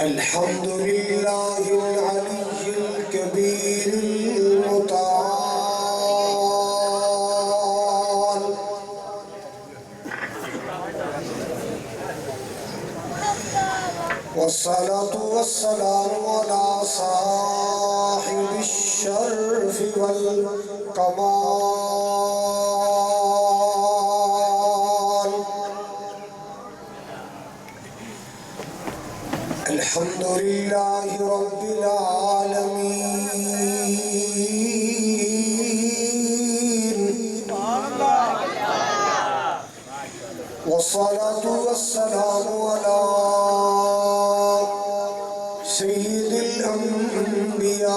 الحمد لله العلي الكبير المتعال والصلاة والسلام على صاحب الشرف والكمال الحمد لله رب العالمين والصلاة والسلام على سيد الأنبياء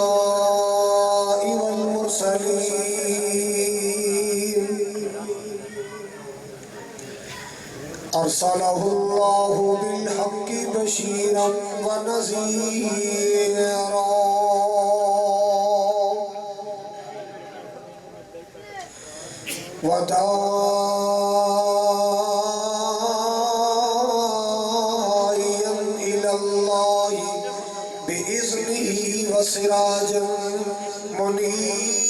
والمرسلين أرسله الله بالحق بشيرا ونذيرا وداعيا إلى الله بإذنه وسراجا منيرا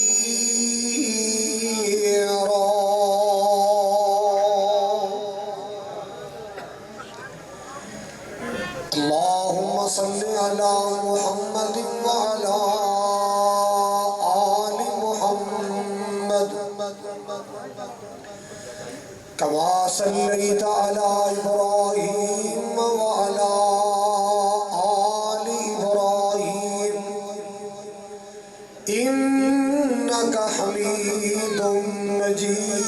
اللهم صل على محمد وعلى آل محمد كما صليت على إبراهيم وعلى آل إبراهيم إنك حميد مجيد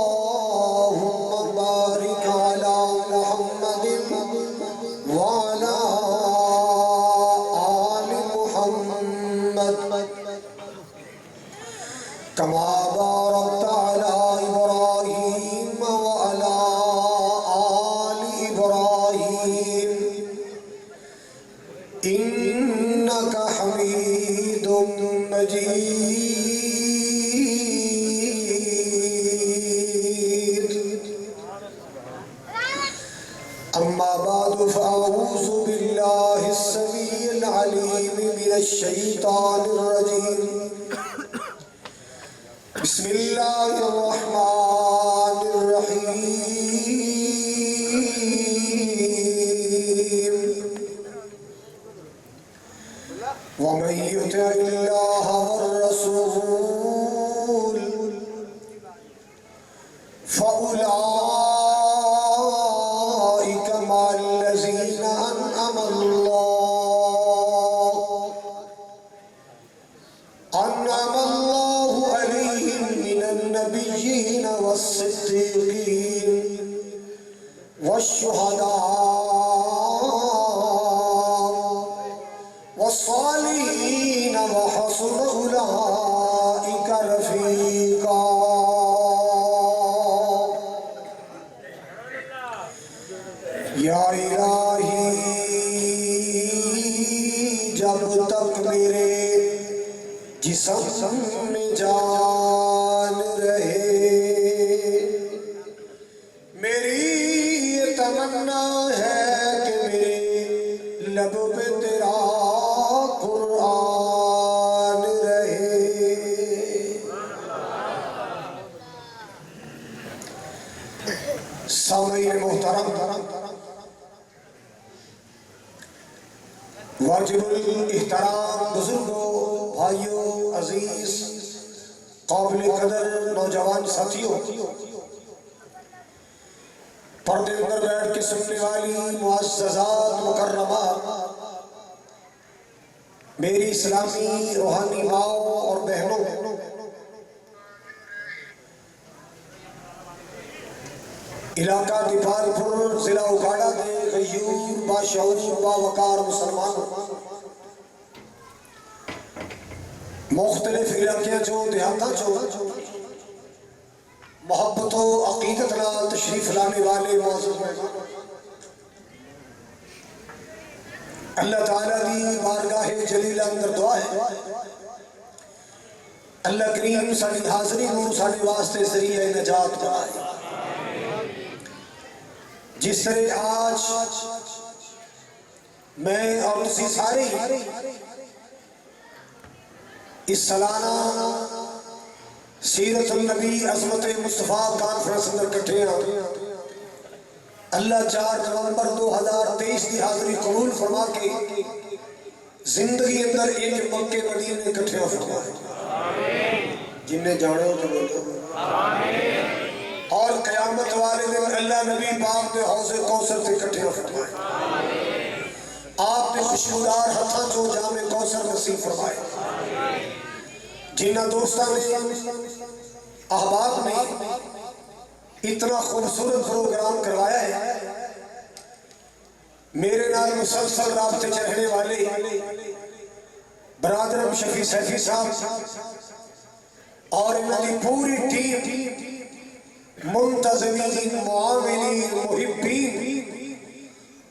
اللهم بارك على محمد وعلى آل محمد كما باركت على إبراهيم وعلى آل إبراهيم إنك حميد مجيد أما بعد فأعوذ بالله السميع العليم من الشيطان الرجيم بسم الله الرحمن الرحيم ومن يطع الله والرسول فأولئك مع الذين أنعم الله عليهم من النبيين والصديقين والشهداء والصالحين وحسن أولئك رفيقا یا الہی جب تک میرے جسم میں جان رہے میری یہ تمنا ہے کہ میرے لب پہ تیرا قرآن رہے سامعین محترم واجب الاحترام بزرگوں بھائیوں عزیز قابل قدر نوجوان ساتھیوں پردے اندر بیٹھ کے سننے والی معززات مکرمات میری اسلامی روحانی ماؤں اور بہنوں علاقہ دیپال پور ضلع اکاڑا کے غیور باشعور باوقار مسلمانوں مختلف علاقے جو دیہاتاں جو محبت و عقیدت نال تشریف لانے والے معزز مہمان اللہ تعالیٰ دی بارگاہ جلیلہ اندر دعا ہے اللہ کریم ساری حاضری کو سارے واسطے ذریعہ نجات بنائے. جس طرح آج میں اور اسی سارے اس سالانہ سیرت النبی عظمت مصطفیٰ کانفرنس اندر کٹھے ہیں. اللہ 4 نومبر 2023 کی حاضری قبول فرما کے زندگی اندر ایک مکے مدینے کٹھے فرمائے. جنہیں جانے تو بولو اور قیامت والے دن اللہ نبی پاک نے حوض کوثر سے کٹھے فرمائے. آپ نے خوشبودار ہتھاں جو جامع کوثر نصیب فرمائے. جنہ دوستان نے احباب نے اتنا خوبصورت پروگرام کروایا ہے. میرے نال مسلسل رابطے چڑھنے والے برادر شفیع سیفی صاحب اور انہوں کی پوری ٹیم منتظمین معاونین محبین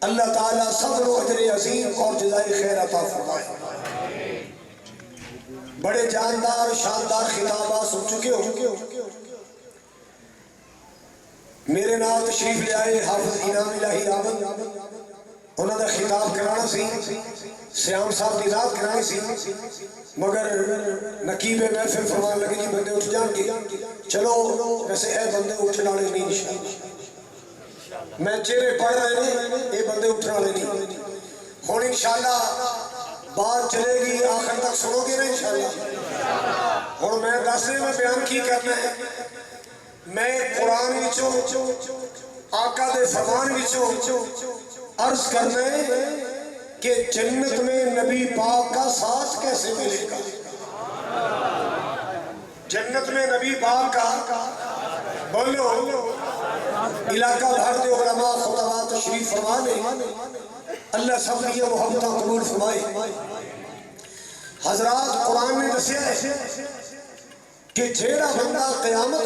اللہ تعالیٰ صبر و اجر عظیم اور جزائے خیر عطا فرمائے. بڑے جاندار شاندار خطابات سن چکے ہو. میرے نال تشریف لے آئے حافظ انعام الہی راوت انہوں نے خطاب کرانا سی. سیام صاحب کی ذات کرانی سی مگر نقیب محفل فرمان لگے جی بندے اٹھ جان گے. چلو ویسے اے بندے اٹھنے والے نہیں انشاءاللہ. میں چہرے پڑھ رہے ہیں اے بندے اٹھنے والے نہیں. ہوں انشاءاللہ بات چلے گی آخر تک سنو گے نا انشاءاللہ. ہوں میں دس رہے میں بیان کی کرنا ہے. میں قرآن وچوں آقا دے فرمان وچوں عرض کرنا ہے کہ جنت میں نبی پاک کا ساتھ کیسے ملے گا. جنت میں نبی پاک کا بولو علاقہ بھر دے علماء خطبات تشریف فرما لے. اللہ سب کی محبتہ قبول فرمائے. حضرات قرآن نے دسیا ہے کہ جیڑا بندہ قیامت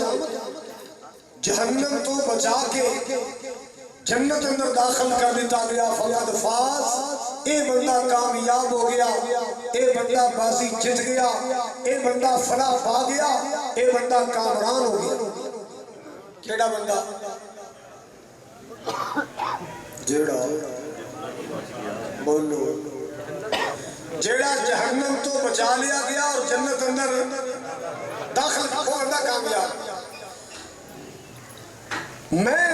جہنم تو بچا کے جنت اندر داخل کر دیتا گیا فقد فاز. اے بندہ کامیاب ہو گیا, اے بندہ بازی جت گیا, اے بندہ فلاح پا گیا, اے بندہ کامران ہو گیا. کیڑا بندہ جیڑا بولو جیڑا جہنم تو بچا لیا گیا اور جنت اندر داخل ہو بندہ کامیاب. میں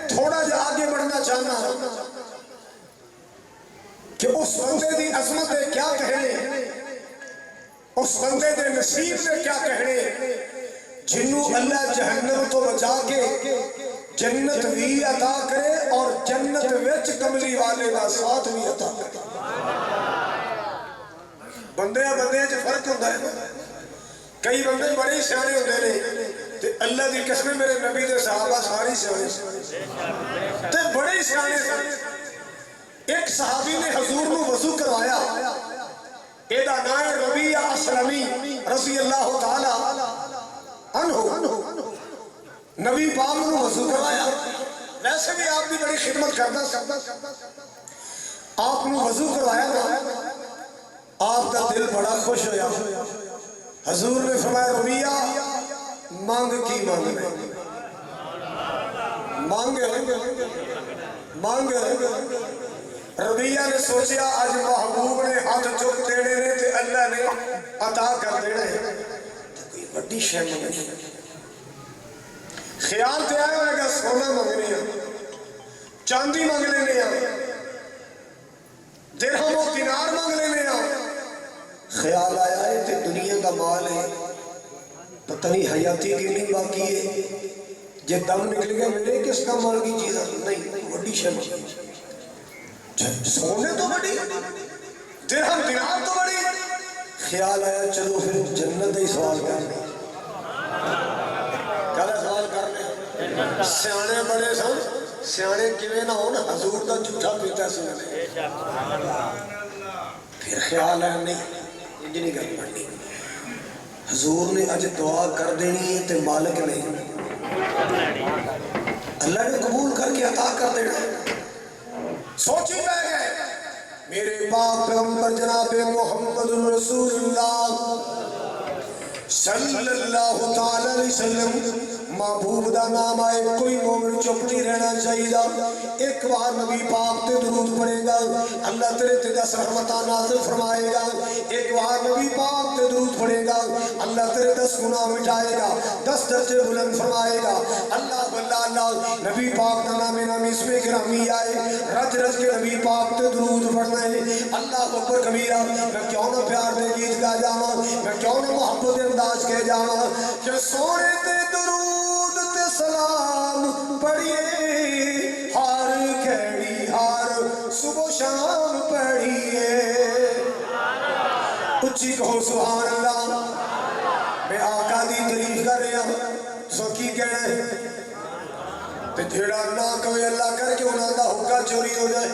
تھوڑا جا آگے بڑھنا چاہنا کہ اس بندے دی عظمت دے کیا کہنے, اس بندے دے نصیب دے کیا کہنے جنہوں اللہ جہنم تو بچا کے جنت بھی عطا کرے اور جنت وچ کملی والے دا ساتھ بھی عطا کرے. بندے بندے جو فرق ہوتا ہے. کئی بندے بڑے سیانے ہوتے ہیں تے اللہ دی قسم میرے نبی دے صحابہ ساری سیانے تے بڑے سیانے. ایک صحابی نے حضور نو وضو کروایا, ایدہ نام ربیع اسلمی رضی اللہ تعالی عنہ. نبی پاک نو وضو کروایا. ویسے بھی آپ بھی بڑی خدمت کرتا, آپ نو وضو کروایا نا, آپ کا دل بڑا خوش ہویا. حضور نے فرمایا ربیع مانگ کی مانگ مانگ. ربیع نے سوچیا آج محبوب نے ہاتھ چک دینے نے تے اللہ نے عطا کر دینے کوئی بڑی شے منگنی. خیال تے آیا ہوئے گا سونا منگنی ہے, چاندی منگ لینے ہیں, درہم و دینار منگ لینے ہیں. خیال آیا ہے تے دنیا کا مال ہے, پتہ نہیں حیاتی کی نہیں باقی ہے, جے دم نکل گیا میرے کس کا مال کی چیز نہیں وڈی شے منگنی. سونے تو بڑی, درہم دینار تو بڑی. خیال آیا چلو پھر جنت ہی سوال کرنے. کیا سوال کرنے؟ سیانے بڑے سن, سیانے کیویں نہ ہون حضور دا جھوٹا پیتا سنے. پھر خیال آیا نہیں انج نہیں گل بننی. حضور نے اج دعا کر دینی ہے تے مالک نے اللہ نے قبول کر کے عطا کر دینا. سوچی پہ گئے میرے پاک پیغمبر جناب محمد رسول اللہ صلی اللہ تعالی علیہ وسلم محبوب دا نام آئے کوئی مومن چپ نہیں رہنا چاہیے ایک بار نبی پاک تے درود پڑھے گا اللہ تیرے تے 10 رحمتاں نازل فرمائے گا ایک بار نبی پاک تے درود پڑھے گا اللہ تیرے 10 گناہ مٹائے گا 10 درجے بلند فرمائے گا اللہ اللہ نبی پاک دا نام اس میں گرامی آئے رج رج کے نبی پاک تے درود پڑھنا ہے اللہ اکبر کبیرہ میں کیوں نہ پیار دے گیت گا جاواں میں کیوں نہ محبت دے انداز کہہ جاواں کہ سونے تے درود تے سلام پڑھیے ہر کھڑی ہر صبح شام پڑھیے اچھی کہو سبحان اللہ میں آقا دی تعریف کر رہا ہوں سو کی کہنا ہے تے جھڑا نہ کوئی اللہ کر کے انہاں دا حقہ چوری ہو جائے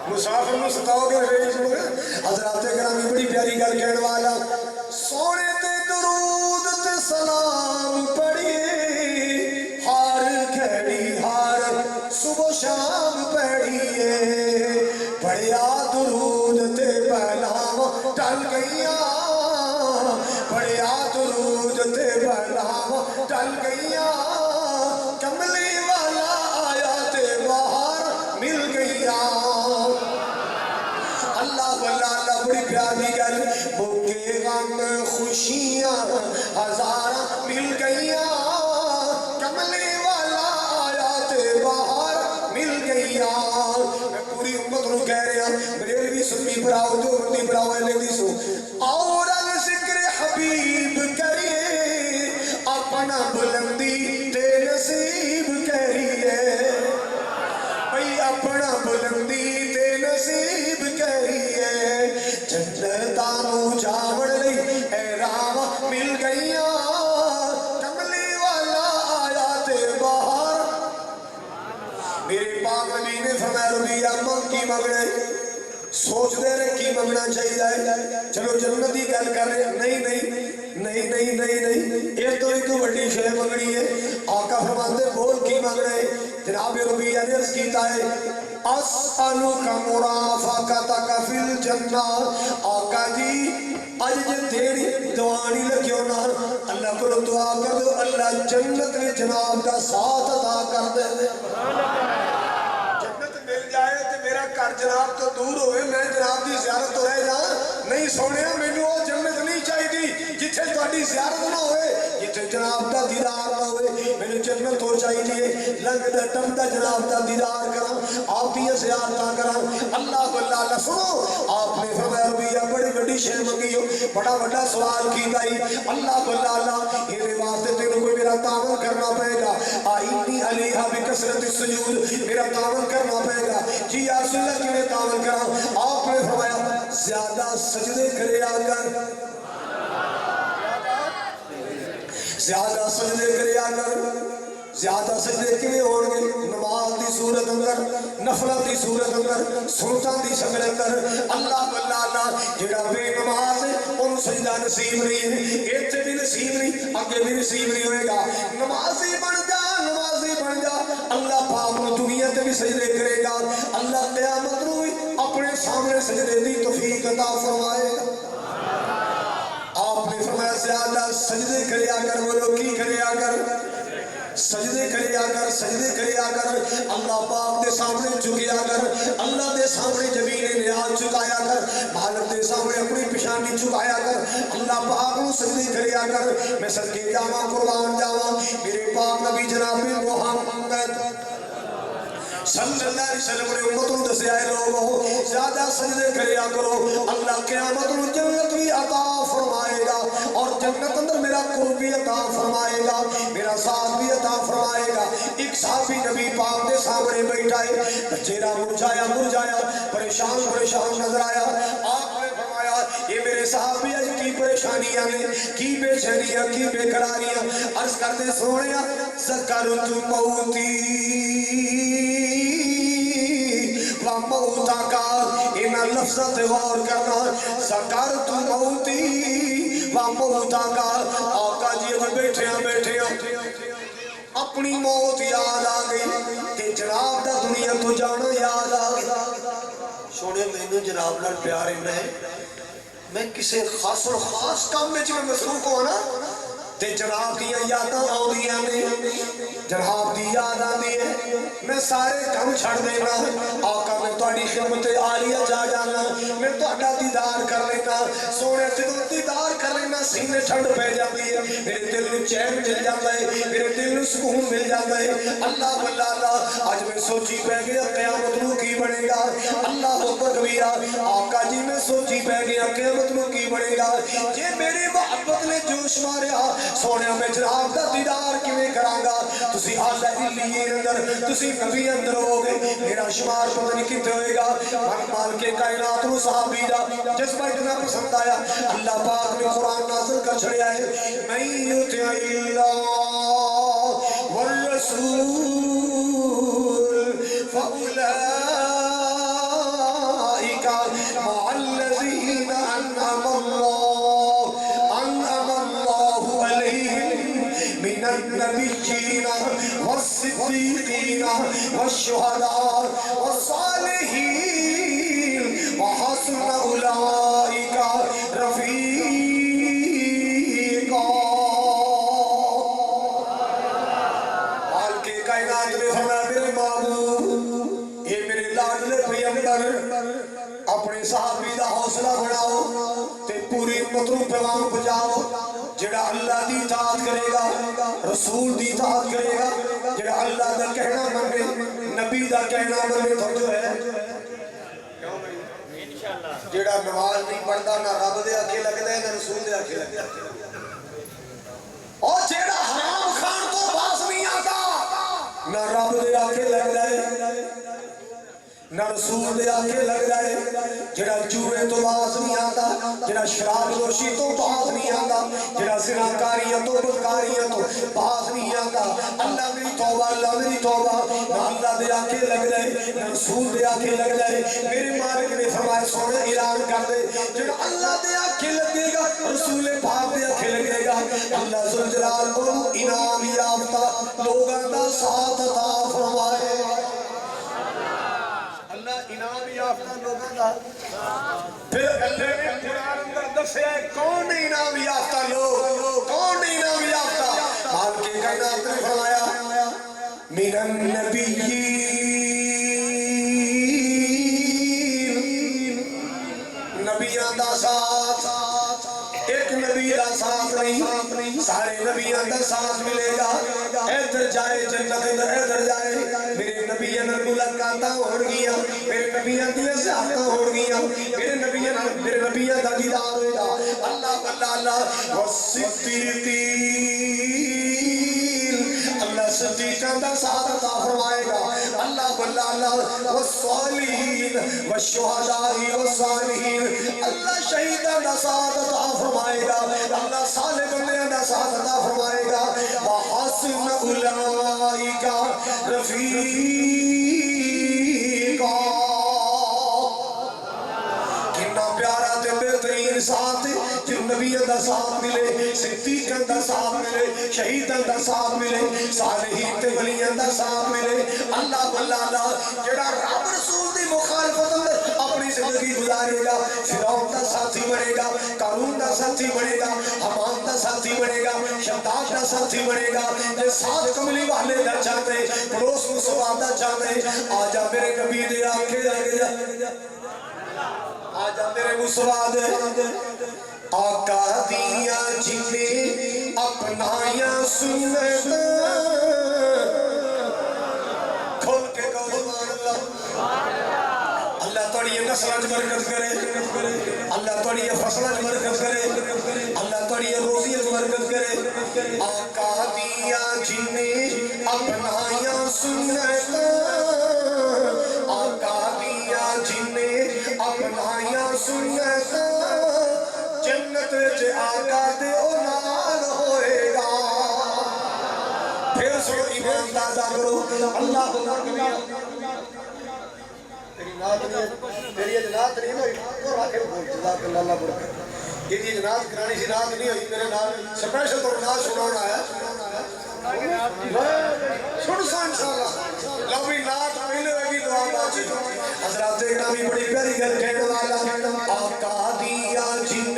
مسافر میں ستاؤ گے حضرات گرامی بڑی پیاری گل کہنے والا سونے تے درود تے سلام پڑھیے ہر گھڑی ہر صبح شام پڑھیے پڑھیا درود تے بلاواں ٹل گئیاں پڑھیا درود تے بلاواں ٹل گئیاں کملی والا آیا تے باہر مل گئیاں اللہ بڑی پیاری گل موقع غم خوشیاں ہزاراں مل گئیاں کملی والا آیا تے باہر مل گئیاں میں پوری امت نو کہہ رہا میرے بھی سنی براؤ جو بندی براؤ اہلے دی سو اور ذکر حبیب کریے اپنا بلندی تے نصیب کریے بھئی اپنا بلندی تے نصیب کریے جنتانو جاوڑ لئی اے راہ مل گئیاں کملی والا آیا تے باہر میرے پاک نبی نے فرمایا ربی امم کی مگنے سوچ دے رہے کی مگنا چاہیے چلو جنت دی گل کر رہے نہیں یہ تو ایک بڑی شے مگنی ہے آقا فرماتے بول کی مگنے جناب ربی عرض کیتا ہے اسألک مرافقتک فی الجنہ آقا جی آج جے تیری دعانی لگیو نا اللہ کو دعا کر دو اللہ جنت میں جناب دا ساتھ عطا کر دے جنت مل جائے تے میرا گھر جناب تو دور ہوئے میں جناب دی زیارت تو رہ جاؤں نہیں سونے مینوں وہ جنت نہیں چاہیے جتھے تہاڈی زیارت نہ ہوئے جتھے جناب دا دیدار نہ ہوئے مینوں جنت ہو چاہیے لنگدا ٹپدا جناب دا دیدار کراں آپ دی زیارتاں کراں اللہ اللہ سنو آپ نے فرمایا ربیہ بڑی بڑی شے منگی ہو بڑا بڑا سوال کیتا ہی اللہ اللہ یہ واسطے تینوں کوئی میرا تعاون کرنا پڑے گا آئینی علیہا بکثرت السجود میرا تعاون کرنا پڑے گا جی یا رسول اللہ کی میں تعاون کراں آپ نے فرمایا زیادہ سجدے کرے آگر زیادہ سجدے کرے آگر زیادہ سجدے کیویں ہون گے نماز دی صورت اندر نفلہ دی صورت اندر سنتاں دی شکل اندر اللہ اللہ جڑا بے نماز ہے اون سجدہ نصیب نہیں ہے ایتھے بھی نصیب نہیں اگے بھی نصیب نہیں ہوئے گا نمازی بن جا اللہ پاک نو دنیا تے بھی سجدے کرے گا اللہ قیامت نو اپنے سامنے سجدے دی توفیق عطا فرمائے گا آپ نے فرمایا زیادہ سجدے کریا کر بولو کی کریا کر سجدے کریا کر اللہ پاک دے سامنے جھکیا کر اللہ دے سامنے جبین نیاز جھکایا کر مالک دے سامنے اپنی پیشانی جھکایا کر اللہ پاک نو سجدے کریا کر میں صدقے جاواں قربان جاواں میرے پاک نبی جناب محمد صلی اللہ علیہ وسلم نے امتوں دسے آئے لوگوں زیادہ سجدے کریا کرو اللہ قیامت نو جنت بھی عطا فرمائے گا اور جنت اندر میرا قرب بھی عطا فرمائے گا میرا ساتھ بھی عطا فرمائے گا ایک صحابی نبی پاک دے سامنے بیٹھا ہے چہرہ مرجھایا پریشان نظر آیا آپ نے فرمایا یہ میرے صحابی ہے کی پریشانیاں نے کی بے چینیاں کی بے قراریاں عرض کرتے سونیا ذکرت موتی موتا کا انہا لفظت غور کرنا ذکرت موتی موتا کا آقا جی اگر بیٹھے ہیں اپنی موت یاد آگئی کہ جناب دا دنیا تو جانا یاد آگئی سونے میں نے جناب لڑ پیارے میں میں کسی خاص اور خاص کام میں جب مصروف ہوں نا تے جناب دی یاداں آؤندیاں نے جناب دی یاد آندی ہے میں سارے کام چھڑ دینا آقا میں تہاڈی خدمت عالیہ جا جانا میں تہاڈا دیدار کر لینا سونے جدوں دیدار کر لینا سینے ٹھنڈ پہ جاتی ہے میرے دل نوں چین مل جاتا ہے میرے دل نوں سکون مل جاتا ہے اللہ واللہ اللہ اج میں سوچی پہ گیا قیامت نوں کی بنے گا اللہ اکبر کبیرہ آقا جی میں سوچی پہ گیا قیامت نوں کی بنے گا جے میری محبت نے جوش ماریا سونے میں جناب دا دیدار کیویں کراں گا تسی آلہ علیین اندر تسی نبی اندر ہوگے میرا شمار پتہ نہیں کتے ہوئے گا مال کے کائنات نو صحابی دا جذبہ اتنا پسند آیا اللہ پاک نے قرآن نازل کر چھڑیا ہے من یطع اللہ والرسول فاولئک مع الذین انعم اللہ علیہم من النبیین والصدیقین والشہداء والصالحین وحسن اولئک رفیقا حال کے کائنات میں فرمایا میرے محبوب یہ میرے لاڈلے پیغمبر اپنے صحابی دا حوصلہ بڑھاؤ تے پوری امت نوں پیغام پہنچاؤ جڑا اللہ دی اطاعت کرے گا رسول دی اطاعت کرے گا جڑا اللہ دا کہنا منے نبی دا کہنا منے تو جو ہے جڑا نماز نہیں پڑھدا نہ رب دے آکھے لگدا ہے نہ رسول دے آکھے لگدا ہے اور جڑا حرام کھان تو باز نہیں آتا نہ رب دے آکھے لگدا ہے نہ رسول دے آکھے لگ جائے جڑا جوے تو باز نہیں آتا جڑا شراب نوشی تو باز نہیں آتا جڑا زناکاریاں تو بدکاریاں تو باز نہیں آتا اللہ میری توبہ اللہ میری توبہ نہ اللہ دے آکھے لگ جائے نہ رسول دے آکھے لگ جائے میرے مالک نے فرمایا سونے اعلان کر دے جڑا اللہ دے آکھے لگے گا رسول پاک دے آکھے لگے گا اللہ ذوالجلال کو انعام یافتہ لوگاں دا ساتھ عطا فرمائے انعام یافتہ لوگوں دا پھر اللہ نے قرآن اندر دسیا ہے کون انعام یافتہ لوگ کون انعام یافتہ حال کے کائنات نے فرمایا من النبیین نبیاں دا ساتھ ایک نبی دا ساتھ نہیں سارے نبیاں دا ساتھ ملے گا ادھر جائے جنت ادھر جائے میرے نبی اندر ملاقاتاں ہون گیاں میرے نبی اندر زیارتاں ہون گیاں میرے نبی دا دیدار ہوئے گا اللہ اللہ والصدیقین اللہ صدیقاں دا ساتھ عطا فرمائے گا اللہ والصالحین والشہداء والصالحین اللہ شہیداں دا ساتھ عطا فرمائے گا اللہ صالح بندیاں دا ساتھ عطا فرمائے گا وحسن اولئک رفیقا کتنا پیارا تے بہترین ساتھ جو نبیوں دا ساتھ ملے صدیقاں دا ساتھ ملے شہیداں دا ساتھ ملے صالحین تے ولیاں دا ساتھ ملے اللہ جڑا رب رسول دی مخالفت اندر اپنی زندگی گزارے گا فرعون دا ساتھی بنے گا قارون دا ساتھی بنے گا حمان دا ساتھی بنے گا شداد دا ساتھی بنے گا یہ ساتھ کملی والے دا چاہتے پڑوس مسوا دا چاہتے آجا میرے نبی دے آنکھیں لگ جا آجا میرے مسوا دے آقا دیا جنہیں اپنایا سنت کھول کے کہو سبحان اللہ اللہ توڑی نسلات برکت کرے اللہ توڑی فصلات برکت کرے اللہ توڑی روزیت برکت کرے آقا دیا جنہیں اپنایا سنت آقا دیا جنہیں اپنایا سنت جنت وچ آقا دے اولاد ہوئے گا پھر سو ایمان تازہ کرو اللہ اکبر تیری نات نہیں تیری جنات نہیں ہوئی تو راکھے بول جزاک اللہ برکت یہ جنات کرانے سی نات نہیں ہوئی میرے نال سپیشل تو نات سنانا آیا سن سا انشاءاللہ لو بھی نات پہلے ہوگی دعا باچی حضرات ایک نامی بڑی پیاری گھر کہنے والا آقا دیا جن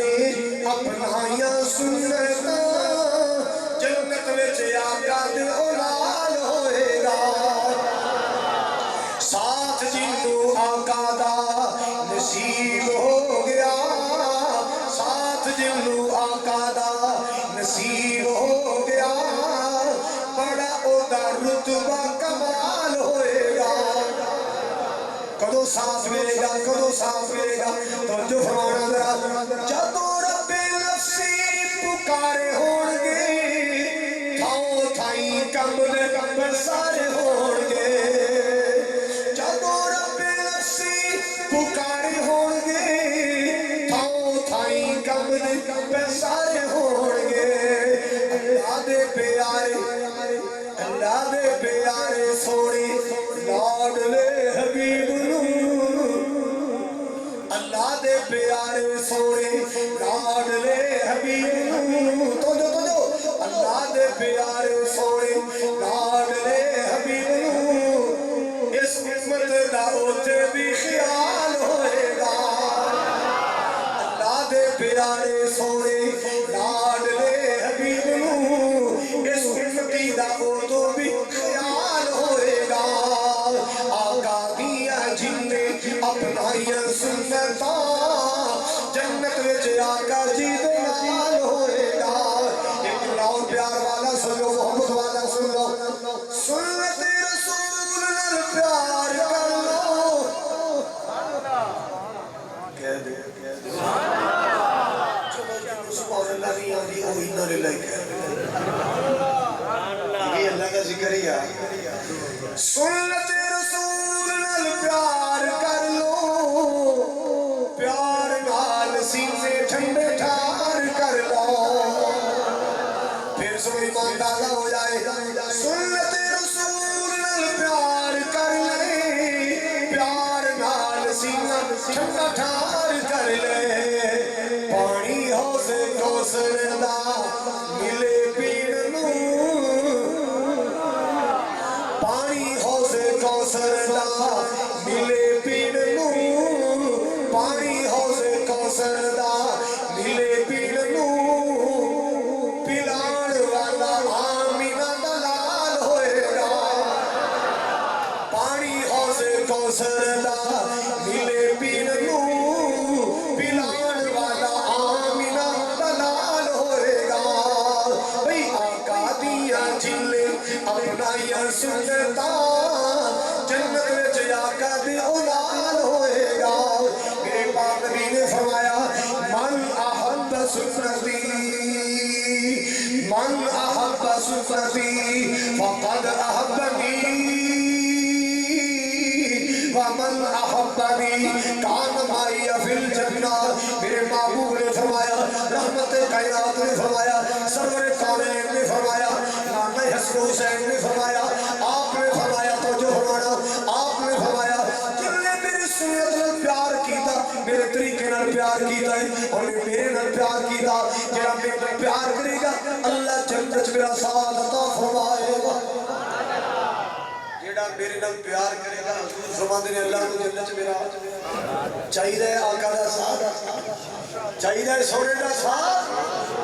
کدو سانس ملے گا کدو سانس ملے گا توجہ فرمانا ذرا جدو رب نفسی پکارے ہون گے تھاؤ تھائی کم دے بسارے ہون گے جدو رب نفسی پکارے ہون گے تھاؤ تھائی کم دے بسارے ہون گے اللہ دے پیارے سوڑی لاڈلے حبیب نو اللہ دے پیارے سوڑی لاڈلے حبیب نو تو جو اللہ دے پیارے سوڑی لاڈلے حبیب نو اس امت دا اوتے بھی خیال ہوئے گا اللہ دے پیارے سوڑی لاڈلے حبیب نو اس امتی دا اوتو بھی خیال ہوئے گا آقا دیا جن نے اپنائی سنتا جنت وچ آقا جی دے نال ہوئے گا ایک لاؤ پیار والا سن لو محمد والا سن لو سنت رسول نال پیار کر لو کہہ دے سبحان اللہ نہیں آدھی اوہی نہ لے یہ اللہ کا ذکر ہی ہے سنت رسول نال پیار کر لو پیار نال سینے ٹھنڈے ٹھار کر لو پھر سن ایمان تازہ ہو جائے سنت رسول نال پیار کر لے پیار نال سینہ ٹھنڈا ٹھار کر لے پانی حوض کوثر دا ملے پین نو پانی حوض کوثر دا ملے پین نو پانی حوض کوثر دا ملے پین نو پلان والا آمینہ دلال ہوئے گا پانی حوض کوثر دا ملے پین نو پلان والا آمینہ دلال ہوئے گا بھئی آقا دیا جلے اپنا یا سنتا جنت وچ آقا دی اولاد ہوئے گا میرے پاک نبی نے فرمایا من احب سنتی من احب سنتی فقد احبنی ومن احبنی کان مائی فی الجنہ میرے محبوب نے فرمایا رحمت کائنات نے فرمایا سرور کونین نے فرمایا نانا حسن حسین نے فرمایا آپ نے فرمایا تو جو فرمانا آپ نے فرمایا جن نے میری سنت نال پیار کیتا میرے طریقے نال پیار کیتا ہے اور میرے نال پیار کیتا جڑا میرے نال پیار کرے گا اللہ جنت میرا ساتھ عطا فرمائے گا جڑا میرے نال پیار کرے گا حضور فرماتے ہیں اللہ کو جنت میرا چاہیے آقا دا ساتھ چاہیے سونے دا ساتھ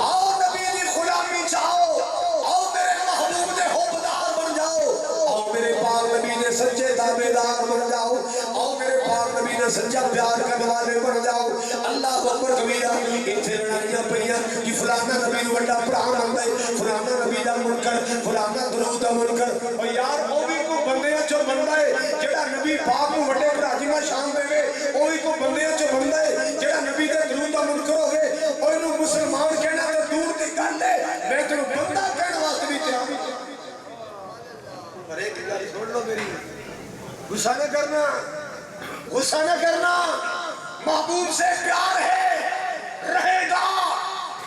آؤ نبی دی غلامی چاہو آؤ میرے محبوب دے حبدار بن جاؤ آؤ میرے پاک نبی نے سچے تابعدار بن جاؤ آؤ میرے پاک نبی نے سچا پیار کرنے والے بن جاؤ اللہ اکبر کبیرہ ایتھے لڑائیاں پئیاں کہ فلانا نبی نو بڑا بڑا مندا ہے فلانا نبی دا منکر فلانا درود دا منکر او یار او بھی کوئی بندیاں چوں بندا ہے جڑا نبی پاک نو بڑے بڑا جیواں شان دے او بھی کوئی بندیاں چوں بندا ہے جڑا نبی دے درود دا منکر ہوے او اینو مسلمان کہنا تے دور دی گل ہے میں تینوں بندہ کہن واسطے بھی تیار پر ایک گل سن لو میری غصہ نہ کرنا غصہ نہ کرنا محبوب سے پیار ہے رہے گا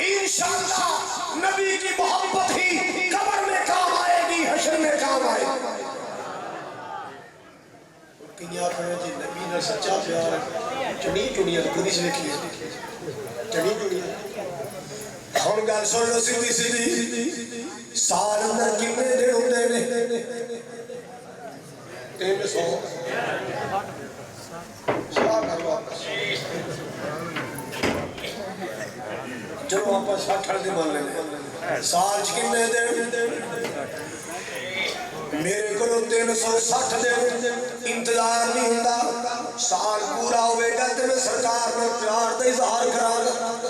انشاءاللہ نبی کی محبت ہی قبر میں کام آئے گی حشر میں کام آئے گی کنیا پڑھے جی نبی نے سچا پیار چنی چنیا خودی سے دیکھی ہے چنی چنیا ہم گل سن لو سیدھی سیدھی سال اندر کتنے دن ہوتے ہیں 300 چلو آپ 60 دن مان لیں سال کتنے دن میرے کو 360 دن انتظار نہیں ہوندا سال پورا ہوئے گا تے میں سرکار نے پیار دا اظہار کراں گا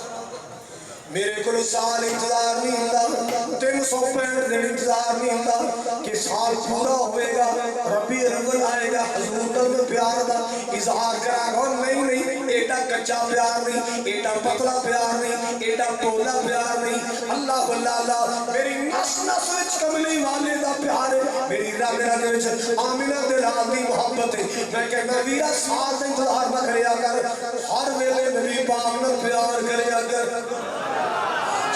میرے کو سال انتظار نہیں ہوتا 365 دن انتظار نہیں ہوتا کہ سال پورا ہوئے گا ربیع الاول آئے گا حضور کا میں پیار دا اظہار کرا گا نہیں ایڈا کچا پیار نہیں ایڈا پتلا پیار نہیں ایڈا ٹولا پیار نہیں اللہ اللہ میری نس نس وچ کملی والے دا پیار ہے میری رگ رگ وچ آمینہ دلال دی محبت ہے میں کہنا ویرا سال دا انتظار نہ کریا کر ہر ویلے نبی پاک نال پیار کریا کر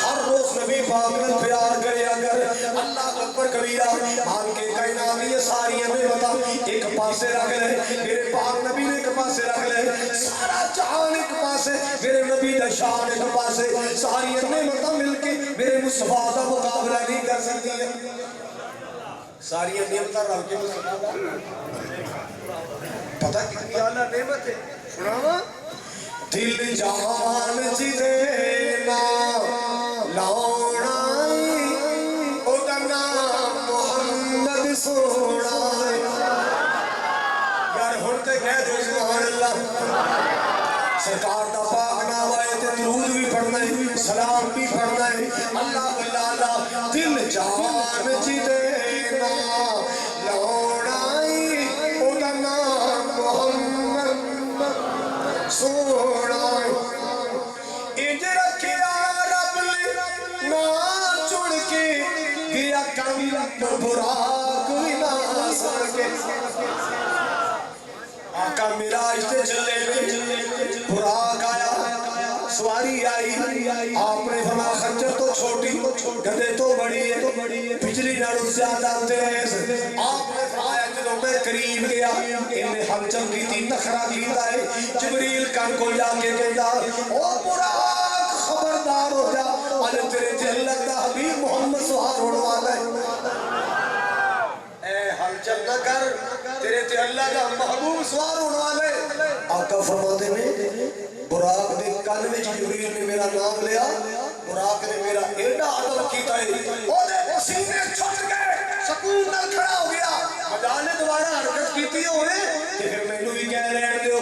ہر روز نبی پاک نال پیار کریا کر اللہ اکبر کبیرہ آن کے کائنات یہ ساری نعمتاں ایک پاسے رکھ لے میرے پاک نبی نے ایک پاسے رکھ لے سارا جہان ایک پاسے میرے نبی دا شان ایک پاسے ساری نعمتاں مل کے میرے مصطفیٰ دا مقابلہ نہیں کر سکتی ہیں ساری نعمتاں رل کے مصطفیٰ پتہ کتنی اعلیٰ نعمت ہے سناوا دل جان جی دینا لاؤنائی او دا نام محمد سونا یار ہونتے کہہ دو سبحان اللہ سرکار دا پاک نام آئے تے درود بھی پڑھنا ہے سلام بھی پڑھنا ہے اللہ اللہ دل جان جی دینا لاؤنائی او دا نام محمد سونا انج رکھیا رب نے نا چڑ کے گیا کم براق بھی نہ سن کے آقا معراج تے چلے براق آیا سواری آئی آپ نے فرمایا خنجر تو چھوٹی گدے تو بڑی ہے بجلی نالوں زیادہ تیز آپ نے فرمایا جدوں میں قریب گیا انہیں ہلچل کی تھی نخرہ کیتا ہے جبریل کان کو جا کے کہتا او براق خبردار ہو جا آج تیرے دل لگتا حبیب محمد سہار ہونے والا ہے اے ہلچل نہ کر تیرے تے اللہ کا محبوب سوار ہونے والے آقا فرماتے نے براق دے کان میں جبریل نے میرا نام لیا براق نے میرا ایڈا عدل کیتا ہے او دے پسینے چھٹ گئے سکون نال کھڑا ہو گیا مجال نے دوبارہ حرکت کیتی ہوئے کہ پھر میں بھی کہہ رہے دیو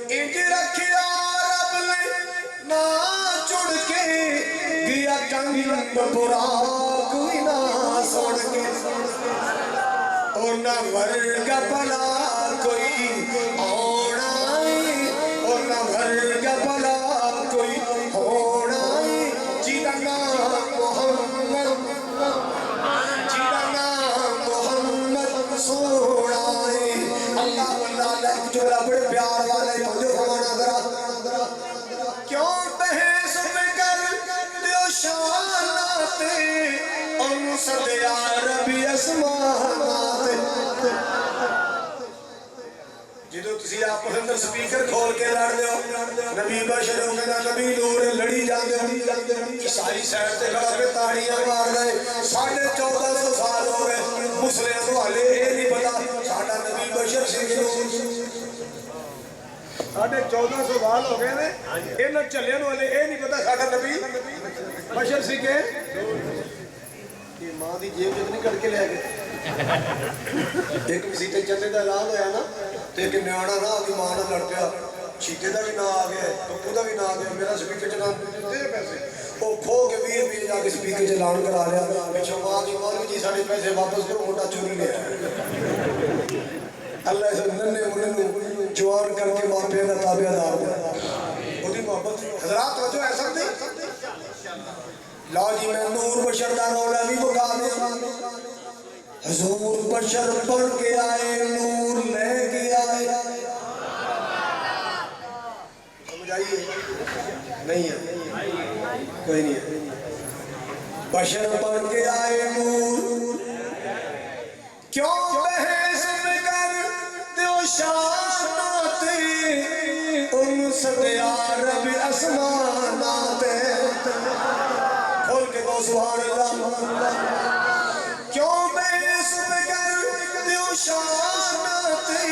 انج رکھیا رب نے نا چڑ کے گیا کم براق بھی نہ سن کے اور نہ ورگا بلا کوئی ہونا اور نہ ورگا بلا کوئی ہونا جیدہ نام محمد جیدہ نام محمد سونا اللہ اللہ جو بڑے پیار والے جو ہمارا ذرا کیوں بحث میں کر دیو شاناتے ان صدی عربی اسماناتے جدو تسی آپ اندر سپیکر کھول کے لڑ دیو نبی بشر ہو گیا نبی نور لڑی جان دیو عیسائی سیڈ تے کھڑا پہ تاڑیاں مار گئے 1450 سال ہو گئے مسلم والے یہ نہیں پتا ساڈا نبی بشر سی نور 1450 سال ہو گئے نے انہاں چلن والے یہ نہیں پتا ساڈا نبی بشر سی کہ یہ ماں دی جیب جتنی کٹ کے لے گئے ایک مسیطے جننے دا اعلان ہویا نا تو ایک نیانا نا آگے ماں نہ لڑ پیا چیتے دا بھی نہ آگیا پپو دا بھی نہ آگیا میرا سپیکر چلا دے پیسے وہ کھو کے 20 جا کے سپیکر چلان کرا لیا پچھو ماں کی مولوی جی ساڑھے پیسے واپس کرو موٹا چوری لیا اللہ سے ننے منہ جوان کر کے ماں پہ دا تابعہ دار دیا وہ دی محبت حضرات وجہ ایسا نہیں لا جی میں نور بشر دا رولا بھی بکا دیا حضور بشر پڑھ کے آئے نور لے کے آئے سمجھ آئیے نہیں ہے کوئی نہیں ہے بشر پڑھ کے آئے نور کیوں بحث میں کر دیو شاناتے ان صدی عرب اسماناتے کھول کے دو سبحان اللہ کیوں بحث میں کر دیو شاناتے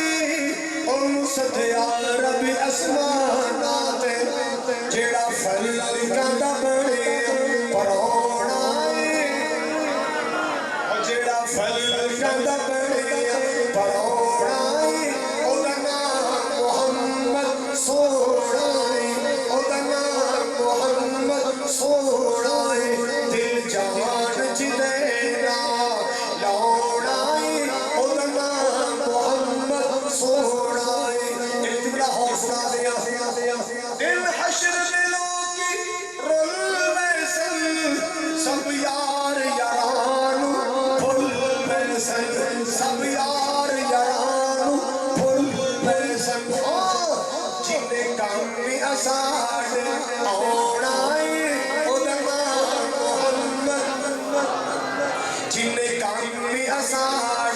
ان صدی عرب اسماناتے جیڑا فلکاں دا بڑے پرونا جیڑا فلکاں دا بڑے پرونا او دا نام محمد سونا او دا نام محمد سونا سن سب یار یارانو بھول گئے سن جن کام میں اساڑ آنائی ادمان محمد جن کام میں اساڑ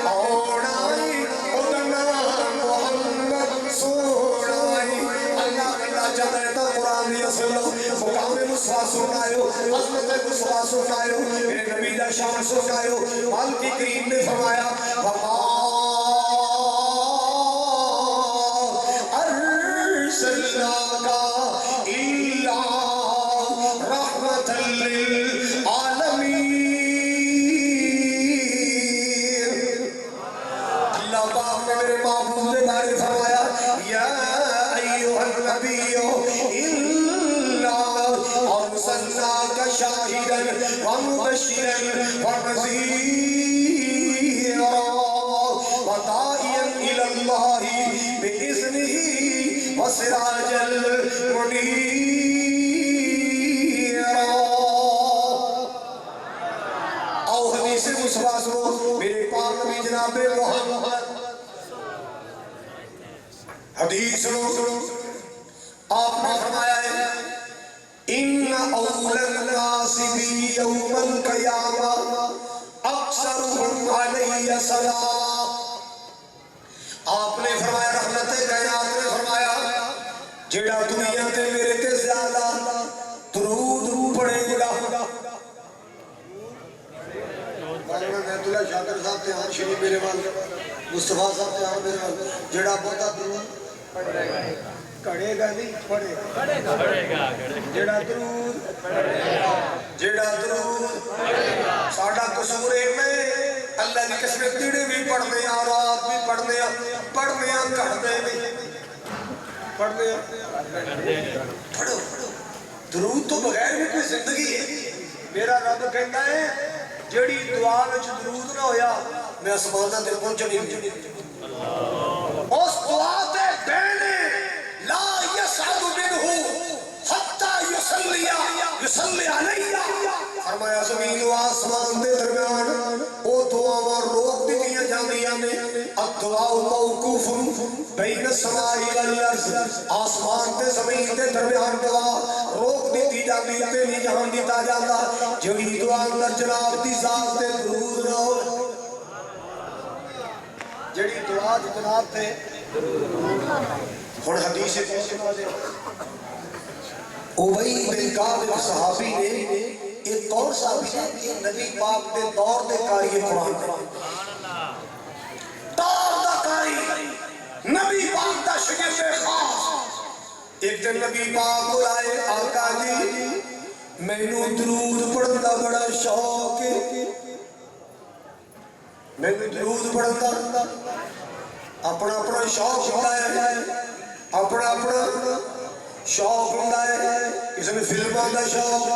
آنائی ادمان محمد سونائی اللہ جب رہتا قرآن دیا سنو مقام مصفا سنائیو عظمت مصفا سنائیو میرے نبی دا شان سنائیو مالک کریم نے فرمایا وما ارسلناک الا رحمتا للعالمین اللہ پاک نے میرے محبوب نے بارے فرمایا یا ایوہ النبی أرسلناك شاهدا ومبشرا ونذيرا وداعيا إلى الله بإذنه وسراجا منيرا أو حدیث مصطفیٰ سنو میرے پاک نبی جناب محمد حدیث سنو آپ نے فرمایا ہے ان اول الناس بی یوم القیامہ اکثرهم علی صلاۃ آپ نے فرمایا رحمت کائنات نے فرمایا جڑا دنیا تے میرے تے زیادہ درود پڑھے گا مولانا بیت اللہ شاکر صاحب تے ہاں شریف میرے وال مصطفیٰ صاحب تے ہاں میرے وال جڑا بہت درود پڑھے گا کڑے گا نہیں پڑھے گا جڑا درود ساڑھا قصور میں اللہ کی قسم تیڑے بھی پڑھنے ہیں رات بھی پڑھنے ہیں کڑھنے بھی پڑھنے ہیں پڑھو درود تو بغیر بھی کوئی زندگی ہے میرا رب کہتا ہے جڑی دعا میں درود نہ ہویا میں اسمانہ دے پہنچنی اس دعا تے بینے لا یسعد منہ حتی یصلی علیہ فرمایا زمین و آسمان دے درمیان او دعا روک دی دیا جاندیاں نے الدعا موقوف بین السماء والارض آسمان دے زمین دے درمیان دعا روک دی جاندی تے نہیں جہاں دیتا جاتا جڑی دعا اندر جناب دی ذات تے درود نہ ہو جڑی دعا جناب تے اور حدیث اوبئی بن کعب صحابی نے ایک اور صحابی نے ایک نبی پاک نے دور دے کاری قرآن دے دور دا کاری نبی پاک دا شکر خاص ایک دن نبی پاک بلائے آقا جی میں نو درود پڑھن دا بڑا شوق ہے میں نو درود پڑھن دا اپنا اپنا شوق ہوتا ہے اپنا شوق ہوتا ہے کسی نے فلموں کا شوق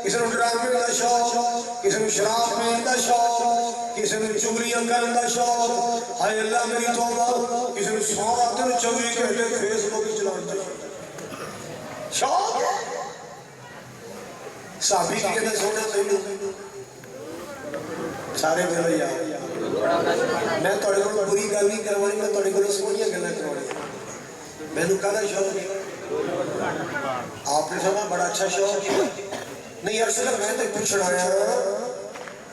کسی نے ڈرامے کا شوق کسی نے شراب پینے کا شوق کسی نے چگلیاں کرنے کا شوق ہائے اللہ میری توبہ کسی نے سارا دن چگلی کہتے فیس بک چلانے کا شوق صحابی کی کہتے سونے تینوں سارے میرے یار میں توڑے کو بری گل نہیں کروانی میں توڑے کو سونیاں گلیں کروانی میں نے کہا شوق آپ نے فرمایا بڑا اچھا شوق نہیں ارسلہ میں تو پوچھنا آیا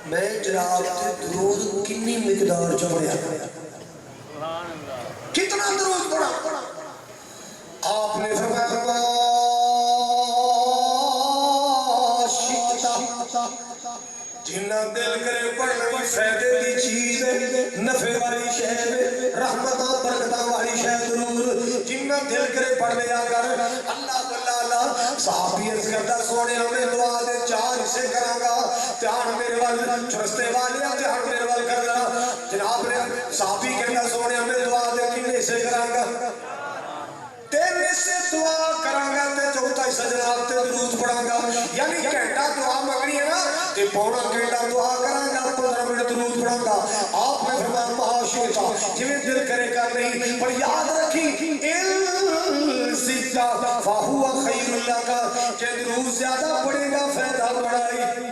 میں جناب تے درود کنی مقدار چڑھیا کتنا درود پڑھا آپ نے فرمایا جنہ دل کرے پڑھنے فائدے دی چیز نفع والی شہر رحمتہ برکتہ والی شہر درود جنہ دل کرے پڑھنے آگر اللہ صحابی عرض کرتا سونے ہمیں دعا دے چار حصے کرانگا تیان میرے وال چرستے والے تیان میرے وال کرنا جناب نے صحابی کہتا سونے ہمیں دعا دے کنے حصے کرانگا تیرے سے دعا کرانگا تے چوتھا حصہ جناب تے درود پڑھانگا یعنی گھنٹہ دعا مانگنی ہے نا تے پونا گھنٹہ دعا کرانگا 15 منٹ درود پڑھانگا آپ نے فرمایا معاشیتا جویں دل کرے کر نہیں پر یاد رکھی الزدہ فہو خیر اللہ کا کہ درود زیادہ پڑھے گا فائدہ بڑھائی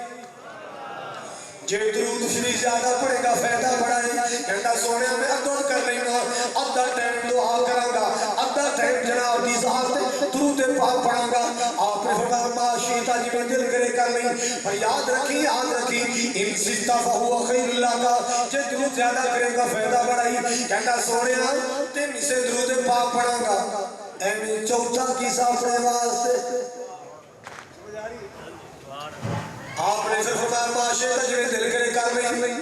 جے درود شریف زیادہ پڑھے گا فائدہ بڑا ہے کہتا سونے میں ادھر کر لینا ادھا ٹائم دعا کروں گا ادھا ٹائم جناب دی ذات درود پاک پڑھاں گا آپ نے فرمایا ما شئت جی میں دل کرے کر لیں پر یاد رکھی ان زدت فہو خیر لک جے درود زیادہ کرے گا فائدہ بڑا ہے کہتا سونے تین سے درود پاک پڑھاں گا اے چوتھا کیسا اپنے واسطے آپ نے پھر فرمایا معاشرے کا جو دل کرے کر لیں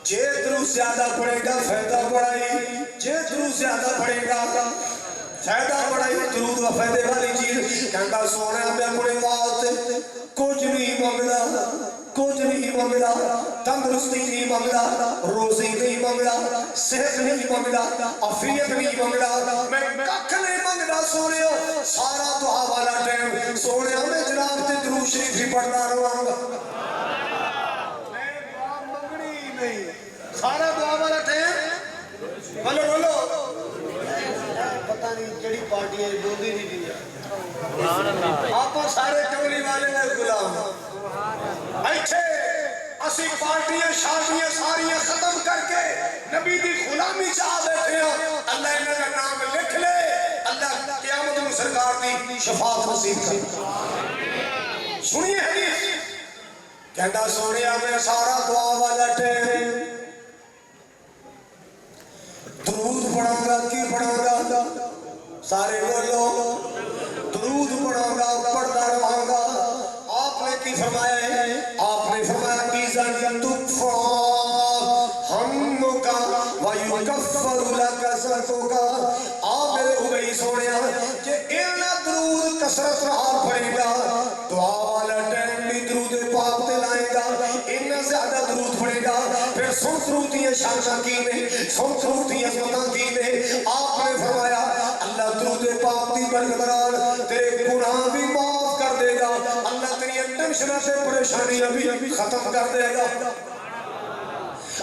جے درود زیادہ پڑھے گا فائدہ بڑھائی جے درود زیادہ پڑھے گا فائدہ بڑھائی درود و فائدے والی چیز کہنگا سونے میں اپنے واسطے کچھ نہیں مانگدا تندرستی نہیں مانگدا روزی نہیں مانگدا صحت نہیں مانگدا عافیت نہیں مانگدا میں ککھ نہیں مانگدا سونے سارا دعا والا ٹائم سونے میں جناب تے درود شریف ہی پڑھنا رہواں گا میں دعا منگنی نہیں سارا دعا والا ٹائم بولو پتہ نہیں کیڑی پارٹی ہے بولدی نہیں دی سبحان اللہ آپ سارے ٹولی والے نے غلام ایتھے اسی پارٹیاں شادیاں ساریاں ختم کر کے نبی دی غلامی چاہ بیٹھے ہیں اللہ انہاں دا نام لکھ لے اللہ قیامت میں سرکار دی شفاعت نصیب کرے سنیے حدیث کہتا سونیا میں سارا دعا والا ٹائم درود پڑھاں گا کی پڑھاں گا سارے بولو درود پڑھاں گا پڑھتا رہاں گا آپ نے کی فرمایا ہے آپ نے فرمایا اِذَا تُکْفَى ہَمُّکَ وَيُكَفَّرُ لَكَ سَتُکَ آپ میرے ہوگئی سوڑیا کہ اتنا درود کثرت رہا پڑے گا دعا والا ٹائم بھی درود پاک دلائے گا اتنا زیادہ درود پڑے گا پھر سن درودیاں شانہ کی نے سن درودیاں عظمتاں کی نے آپ نے فرمایا اللہ درود پاک دی برکت تیرے گناہ بھی معاف کر دے گا اللہ تیری ٹینشنوں سے پریشانیاں بھی ختم کر دے گا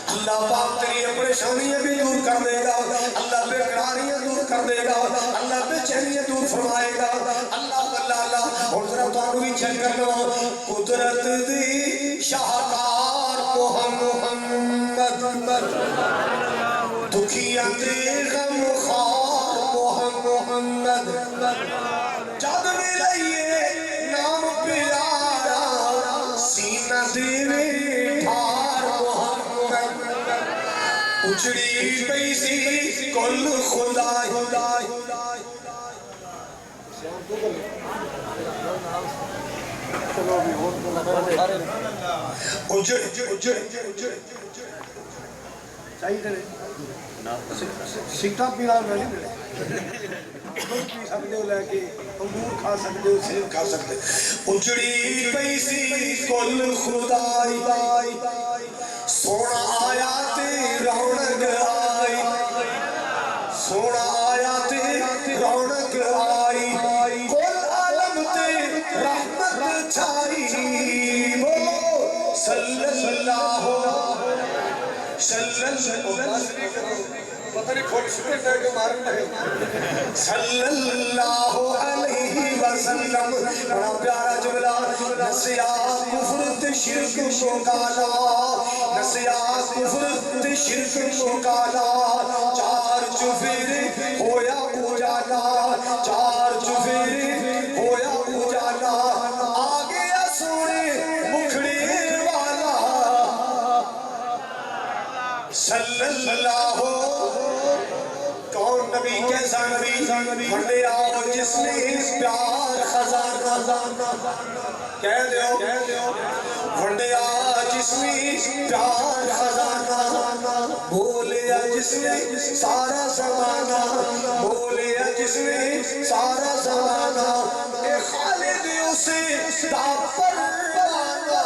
اللہ پاک تیری پریشانیاں بھی دور کر دے گا اللہ بے قراریاں دور کر دے گا اللہ بے چینیاں دور فرمائے گا اللہ اور ذرا تو بھی چیک کر لو قدرت دی شاہکار محمد دکھیاں دے غم خار محمد جد ملائیے نام پیارا سینہ دیوے ٹھار محمد اجڑی پیسی کل خدای سکھا پینا میں پی سکتے ہو لے کے انگور کھا سکتے ہو سیب کھا سکتے اجڑی پیسی کل خدائی سونا آیا تے رونق آئی سونا آیا تے رونق آئی کل عالم تے رحمت چھائی صلی اللہ پتہ نہیں کھول شکر ہے کہ مارن لگے صلی اللہ علیہ وسلم بڑا پیارا جملہ نسیا کفر تے شرک مکالا نسیا کفر تے شرک مکالا چار چفیر ہویا اجالا چار چفیر ہویا اجالا آگیا سونے مکھڑے والا صلی اللہ کون نبی کیسا نبی بڑے آؤ جس نے پیار خزانہ کہہ دیو بڑے آؤ جس نے پیار خزانہ بولے جس نے سارا زمانہ بولے جس نے سارا زمانہ اے خالد اسے دا پروانہ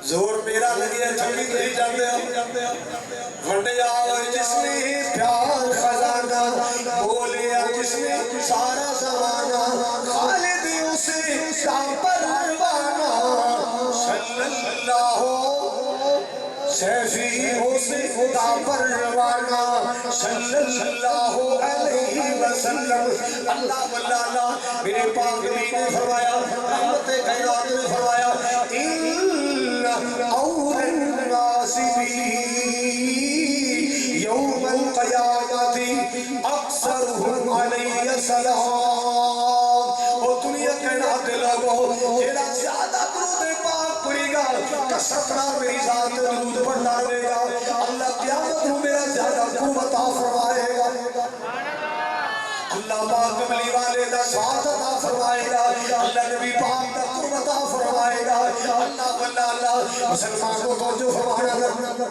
زور میرا لگیا تھوڑی نہیں جاندے ہو وڈے آؤ جس نے پیار خزانہ بولے جس نے سارا زمانہ خالد اسے دا پروانہ صلی اللہ سیفی ہو سے خدا پر روانہ صلی اللہ علیہ وسلم اللہ واللہ میرے پاک نبی نے فرمایا رحمت کائنات نے فرمایا ان اول الناس یوم القیامت اکثرهم علیہ السلام اور دنیا کائنات کے لوگوں جیڑا زیادہ درود پاک پڑے گا کثرت نال میری ذات درود پڑھنا رہے گا اللہ قیامت میں میرا زیادہ قوت عطا فرمائے گا اللہ پاک کملی والے دا ساتھ عطا فرمائے گا اللہ نبی پاک دا قرب عطا فرمائے گا اللہ واللہ اللہ مسلمانوں کو جو فرمانا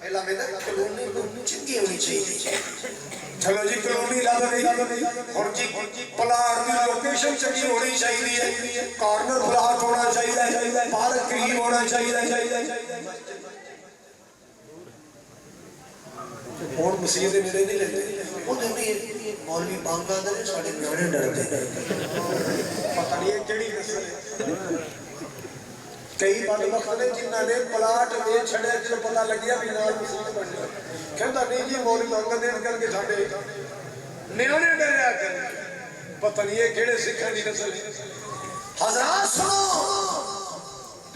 پہلا میرا کلونی چنگی ہونی چاہیے چلو جی کلونی لگ گئی اور جی پلاٹ کی لوکیشن چنگی ہونی چاہیے کارنر پلاٹ ہونا چاہیے پارک قریب ہونا چاہیے اور مسیح دے نیڑے نہیں لیتے وہ دیکھیں مولوی بانگا دے ساڑھے نیانے ڈرتے پتہ نہیں ہے کیڑی نسل ہے کئی بات وقت نے جنہ نے پلاٹ میں چھڑے جو پتہ لگیا بھی نال مسیح بن جائے کہتا نہیں جی مولوی بانگا دے کر کے ساڑھے نیانے ڈر رہا کر پتہ نہیں ہے کیڑے سکھا دی نسل حضرات سنو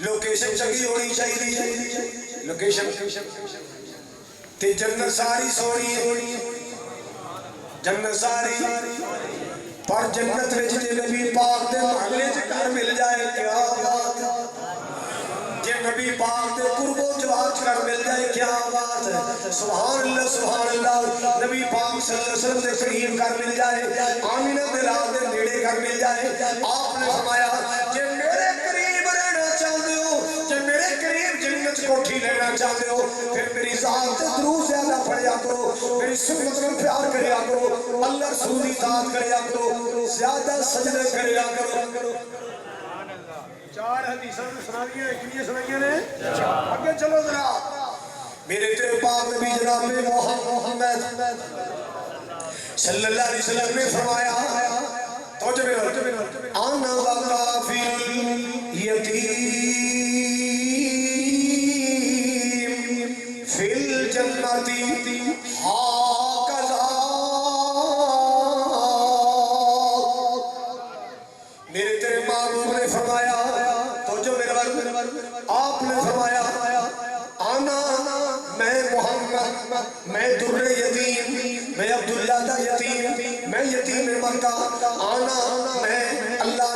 لوکیشن چنگی ہونی چاہیے لوکیشن تے جنت ساری سونی ہے جنت ساری پر جنت وچ جے نبی پاک دے محلے وچ گھر مل جائے کیا بات جے نبی پاک دے قرب و جوار گھر مل جائے کیا بات ہے سبحان اللہ نبی پاک صلی اللہ علیہ وسلم دے قریب گھر مل جائے آمینہ بلال دے نیڑے گھر مل جائے آپ نے فرمایا جے میرے قریب رہنا چاہتے ہو جے میرے قریب جنت کوٹھی لینا چاہتے ہو پھر میری ذات درود زیادہ پڑھیا کرو میری سنت میں پیار کریا کرو اللہ رسول کی اطاعت کریا کرو زیادہ سجدے کریا کرو چار حدیثاں سنا دیا کتنی سنائیاں نے آگے چلو ذرا میرے تیرے پاک نبی جناب محمد صلی اللہ علیہ وسلم نے فرمایا توجہ میرے آنا وقافی یتیم فی الجنتی ہاکذا میرے تیرے محبوب نے فرمایا توجہ میرے آپ نے فرمایا آنا میں محمد میں در یتیم میں عبداللہ دا یتیم میں یتیم مکہ آنا میں اللہ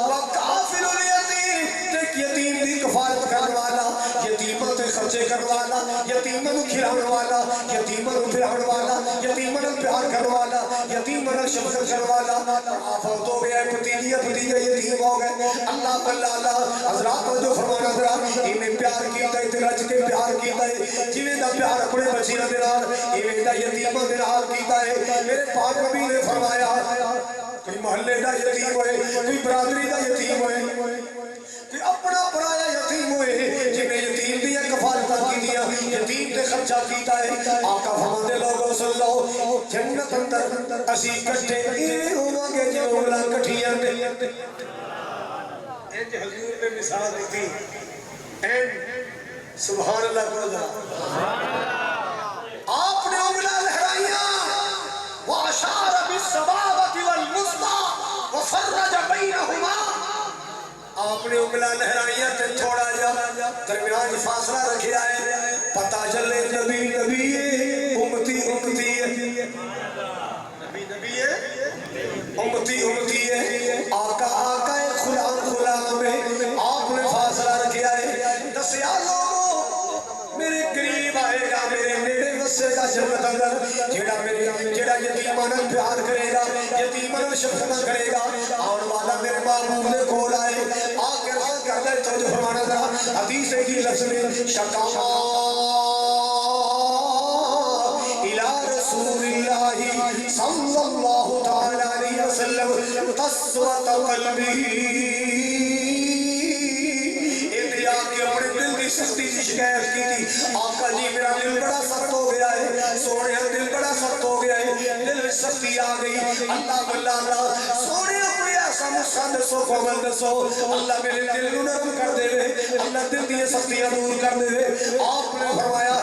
وقافل الیتیم ایک یتیم دی کفالت کرنے والا یتیموں تے خرچے کرنے والا یتیموں کھلانے والا یتیموں پلانے والا یتیموں پیار کرنے والا یتیموں شفقت کرنے والا آفت ہو گیا بھتیجا یتیم ہو گئے اللہ اللہ حضرات کو جو فرمانا ذرا انہیں پیار کیتا ہے رج کے پیار کیتا ہے جویں دا پیار اپنے بچیاں دے نال ایویں دا یتیماں دے نال کیتا ہے میرے پاک نبی نے فرمایا کوئی محلے دا یتیم ہوئے کوئی برادری دا یتیم ہوئے کوئی اپنا پرایا یتیم ہوئے جنہیں یتیم دیا کفالتاں کیتیاں یتیم تے خرچہ کیتا ہے آقا فرماندے لوگوں سن لو جنت اندر اسی کٹھے ایویں ہوواں گے جو اولا کٹھیاں نے انج حضور نے مثال دیتی سبحان اللہ کو سبحان اللہ آپ نے انگلیاں لہرائیاں واشار بالسبابۃ والوسطی وفرج بینہما آپ نے انگلیاں لہرائیاں تے تھوڑا جا درمیان فاصلہ رکھیا ہے پتہ چلے نبی نبی امتی امتی ہے نبی نبی ہے امتی امتی ہے آقا آقا غلام غلام ہے آپ نے فاصلہ رکھیا ہے دسیا لوگوں میرے قریب آئے گا میرے نیڑے وسے گا جنت اندر جیڑا یتیماں نال پیار کرے گا یتیماں نال شفقت کرے گا آن والا میرے محبوب دے کول آئے آ کے راہ کر لے تو جو فرمانا ذرا حدیث ہے کہ لفظ میں شکا الى رسول اللہ صلی اللہ تعالی علیہ وسلم قسوۃ قلبی اپنے دل کی سختی کی شکایت کی تھی آقا جی میرا دل بڑا سخت ہو گیا ہے سونے دل بڑا سخت ہو گیا ہے دل میں سختی آ گئی اللہ اللہ سونے کوئی ایسا مسئلہ دسو کومل دسو اللہ میرے دل کو نرم کر دے اللہ دل دیا یہ سختیاں دور کر دے. آپ نے فرمایا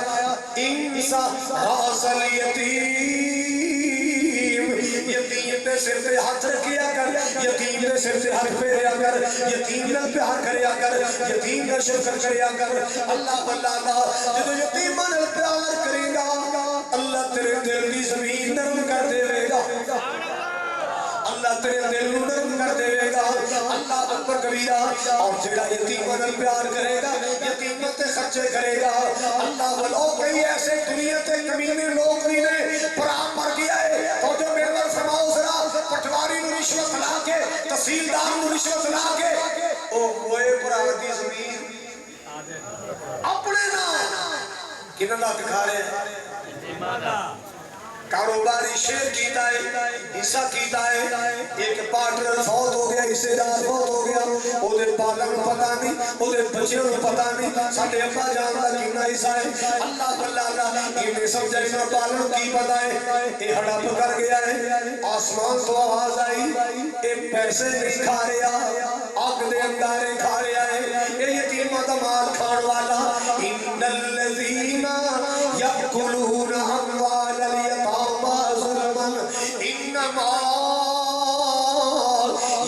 انسا راسل یتیم، یتیم دے سر تے ہاتھ رکھیا کر، یتیم دے سر تے ہاتھ پھیریا کر، یتیم نال پیار کریا کر، یتیم دا شکر کریا کر. اللہ واللہ جدو یتیماں نال پیار کرے گا اللہ تیرے دل کی زمین نرم کر دے گا، اللہ تیرے دل نو نرم کر دے گا. اللہ اکبر کبیرہ. اور جڑا یتیماں نال پیار کرے گا یتیماں تے خرچے کرے گا. اللہ والو کئی ایسے دنیا تے کمینے لوگ بھی نے پرا مر گیا ہے تو جو میرے نال فرماؤ ذرا پٹواری نو رشوت لا کے تحصیلدار نو رشوت لا کے او موئے پرا دی زمین اپنے نام کنہ دا دکھا رہے ہیں. کاروباری شیئر کیتا ہے، حصہ کیتا ہے، ایک پارٹنر فوت ہو گیا، حصے دار فوت ہو گیا، او دے پالن پتہ نہیں، او دے بچیوں پتہ نہیں ساڈے ابا جان دا کتنا حصہ ہے. اللہ واللہ یہ سمجھا انہاں پالن کی پتہ ہے. یہ ہڑپ کر گیا ہے، آسمان تو آواز آئی یہ پیسے نہیں کھا رہا، آگ دے انگارے کھا رہا ہے، یہ یتیماں دا مال کھان والا. ان الذین یاکلون اموال الیتامی ظلما انما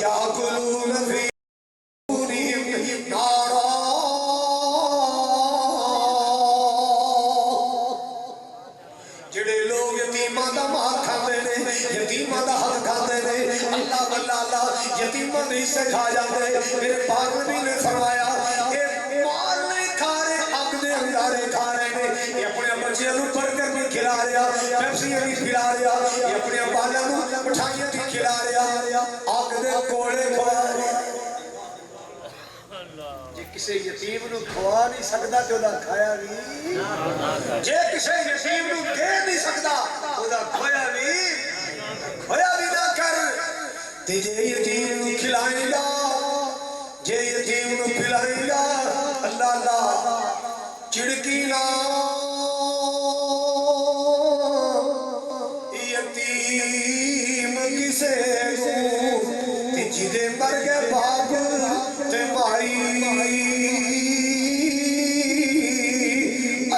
یاکلون فی بطونہم نارا. جڑے لوگ یتیماں دا مال کھاندے نے، یتیماں دا حق کھاندے نے، اللہ واللہ یتیماں دے حصے کھا جاندے. میرے پاک نبی نے فرمایا اے مال نہیں کھا رہے، حق دے انگارے کھا رہے نے. یہ اپنے بچیاں نو برگر نہیں کھلا رہا، پیپسیاں نہیں کھلا رہا، یہ اپنے بالاں نو مٹھائیاں نہیں کھلا رہا، حق دے کوڑے کھوا رہا. جے کسے یتیم نو کھوا نہیں سکدا تے اودا کھایا بھی، جے کسے یتیم نو دے نہیں سکدا اودا کھویا بھی نہ کر. تے جے یتیم نو کھلائے گا، جے یتیم نو پلائے گا، اللہ اللہ چڑکی نہ یتیم کسے کو تے جدے مر گئے باپ تے مائی.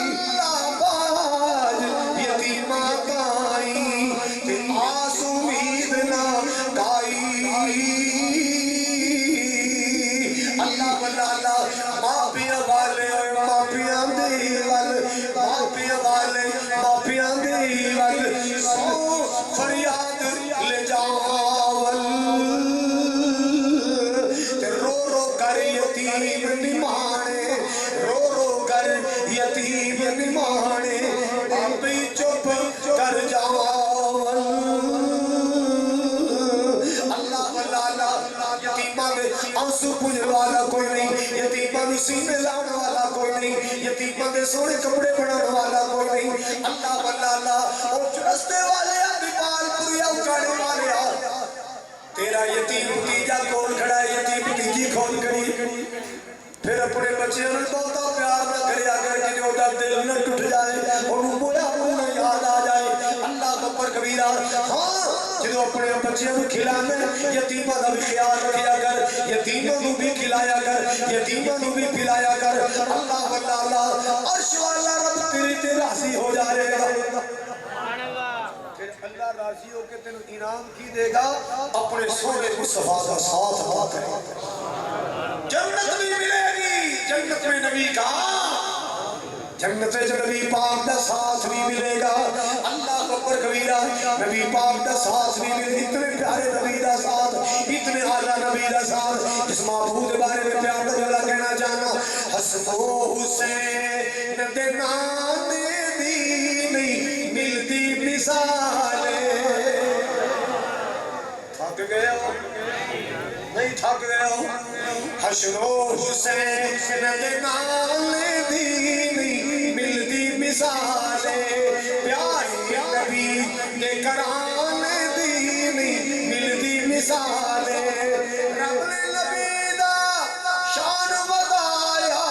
اللہ باج یتیماں کائی تے آس امید نہ کائی. اللہ واللہ ماپیاں والے ماپیاں دی ول، ماپیاں والے ماپیاں دی ول سو فریاد لے جاول تے رو رو کر یتیم نمانے، رو رو کر یتیم نمانے، آپ ہی چپ کر جاول. اللہ واللہ یتیماں دے آنسو پوجن والا کوئی نہیں، یتیماں دے سینے لاؤن والا کوئی نہیں، یتیماں دے سونے کپڑے بنانے والا کوئی نہیں. اللہ واللہ اور رستے والے آدھی بال پوریا اکاڑے والے تیرا یتیم بھتیجا کھول کھڑا ہے، یتیم بھتیجی کھول کھڑی. پھر اپنے بچے میں بہتا پیار نہ کرے اگر کہ جو جب دل نہ ٹوٹ جائے اور بویا نہ یاد آ جائے. اللہ اکبر کبیرہ. ہاں جدو اپنے بچے میں کھلانے یتیماں دا بھی خیال رکھیا کر، یتیماں نو بھی کھلایا کر، یتیماں نو بھی پلایا کر. اللہ واللہ عرش والا رب تیری تے راضی ہو جائے گا. پھر اللہ راضی ہو کے تینوں انعام کی دے گا، اپنے سونے مصطفیٰ کا ساتھ بات ہے. جنت بھی ملے گی، جنت میں نبی کا، جنت میں نبی پاک دا ساتھ بھی ملے گا. اللہ اکبر کبیرہ. نبی پاک دا ساتھ بھی ملے گا. اتنے پیارے نبی دا ساتھ، اتنے اعلیٰ نبی دا ساتھ. اس معبود بارے میں پیار دا جملہ کہنا چاہنا، حسن و حسین دے نانے دی نہیں ملتی مثالیں. تھک گئے ہو؟ نہیں تھک گئے ہو؟ حسن و حسین دے نانے دی نہیں ملتی مثالیں، پیاری نبی دے کرانے دی نہیں ملتی مثالیں. رب نے نبی دا شان بتایا،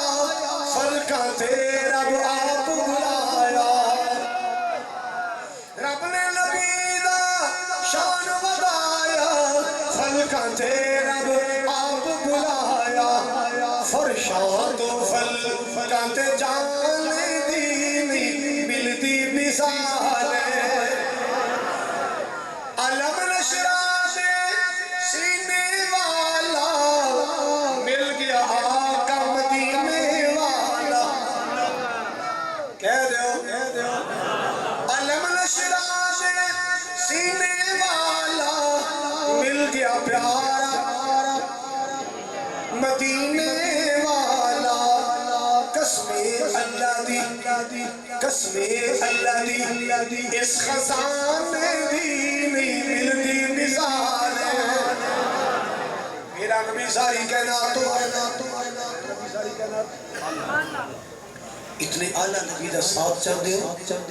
فلکاں تے رب آپ بلایا. رب نے نبی دا شان بتایا، فلکاں تے رب آپ بلایا. فرش شان تو فل کانتے جان دینی ملتی مثال علم نشرا سے سینے والا مل گیا آقا مدینے والا کہہ دیو علم نشرا سے سینے والا مل گیا پیارا مدینے والا قسم اللہ دی قسم اللہ دی اس خزانے دی نہیں ملتی مثال میرا نبی ساری کائنات اتنے اعلیٰ نبی دا ساتھ چل دے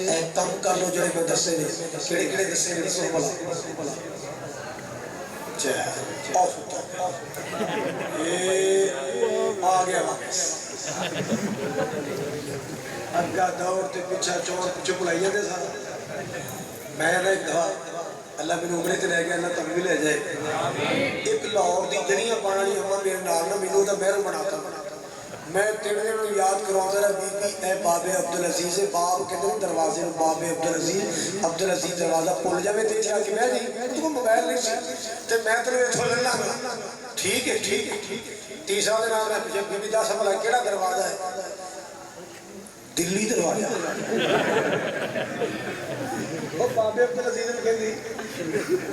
اے کم کر لو جڑے میں دسے نے کڑے کڑے دسے نے سو بلا آگیا واپس اگا دور تے پچھا چور پچھو بلائیے دے سارا میں نے ایک دفعہ اللہ میں عمرے تے لے گیا اللہ تم بھی لے جائے ایک لاہور دی دنیا پانا جی ہمیں میرے نام میں نو دا مہر بناتا میں تیرے نے یاد کروا رہا بی بی اے باب عبدالعزیز باب کہتے ہیں دروازے باب عبدالعزیز دروازہ پول جا میں دیکھا کہ میں نہیں تو موبائل نہیں سی تے میں تیرے اتھو لے لگا ٹھیک ہے تیسرا دن آنا جب بی بی دا سمجھا کیڑا دروازہ ہے دلی دروازہ وہ باب عبدالعزیز نے کہہ دی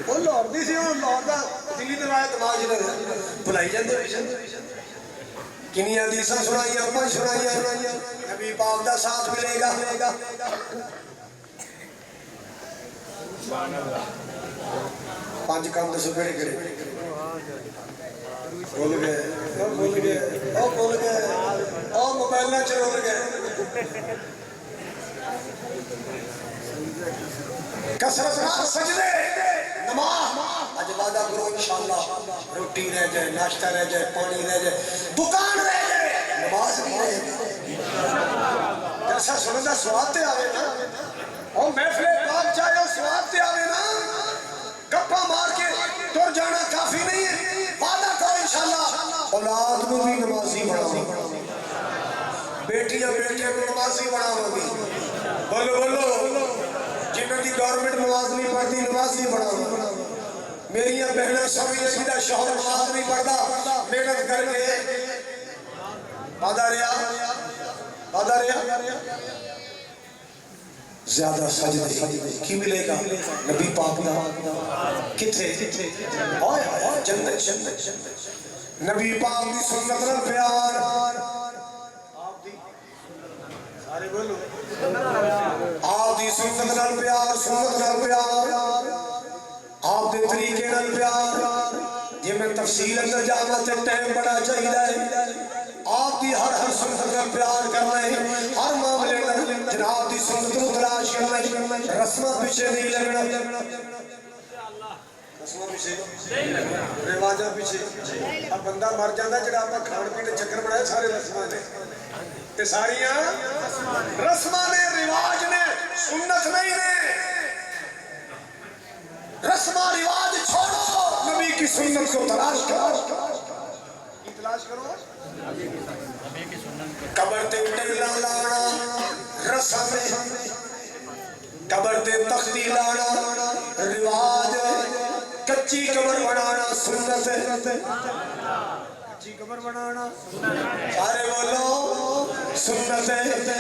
وہ لاہور دی سی وہ لاہور دا دلی دروازہ دماغ جنہیں بلائی جاندے کنی حدیثاں سنائیاں پانچ سنائیاں نبی پاک دا ساتھ ملے گا پانچ کام دسو کڑے کڑے بول گئے موبائل نہ چلو گئے کثرت سجدے نماز آج وعدہ کرو انشاءاللہ روٹی رہ جائے ناشتہ رہ جائے پانی رہ جائے دکان رہ جائے نماز نہیں رہ جائے جیسا سنو دا سواد تے آوے نا اور محفل پاک چاہے سواد تے آوے نا گپا مار کے تر جانا کافی نہیں ہے وعدہ کرو انشاءاللہ اولاد کو بھی نمازی بڑھاؤں بیٹیاں بیٹیاں کو نمازی بڑھاؤں گی بولو جنہوں کی گورنمنٹ نماز نہیں پڑھتی نمازی بڑھاؤں میری بہنیں سبھی جیدہ شوہر نماز نہیں پڑھتا محنت کر کے وعدہ رہا زیادہ سجدے کی ملے گا نبی پاک دا کتھے جنت نبی پاک دی سنت نال پیار سارے بولو آپ دی سنت نال پیار آپ دے طریقے نال پیار یہ میں تفصیل اندر جانا تے ٹائم بڑا چاہیے آپ دی ہر سنت نال پیار کرنا ہے ہر معاملے نال جناب دی سنت نو تلاش کرنا ہے رسمہ پیچھے نہیں لگنا رسمہ پیچھے رواجہ پیچھے اب بندہ مر جاندہ جڑا آپ کھان پینے چکر بڑھائے سارے رسمہ نے تے ساریاں رسمہ نے رواج نے سنت نہیں نے رسمہ رواج چھوڑو نبی کی سنت کو تلاش کرو کی تلاش کرو قبر تے ٹیلا لانا رسم قبر تے تختی لانا رواج کچی قبر بنانا سنت کچی قبر بنانا سارے بولو سنت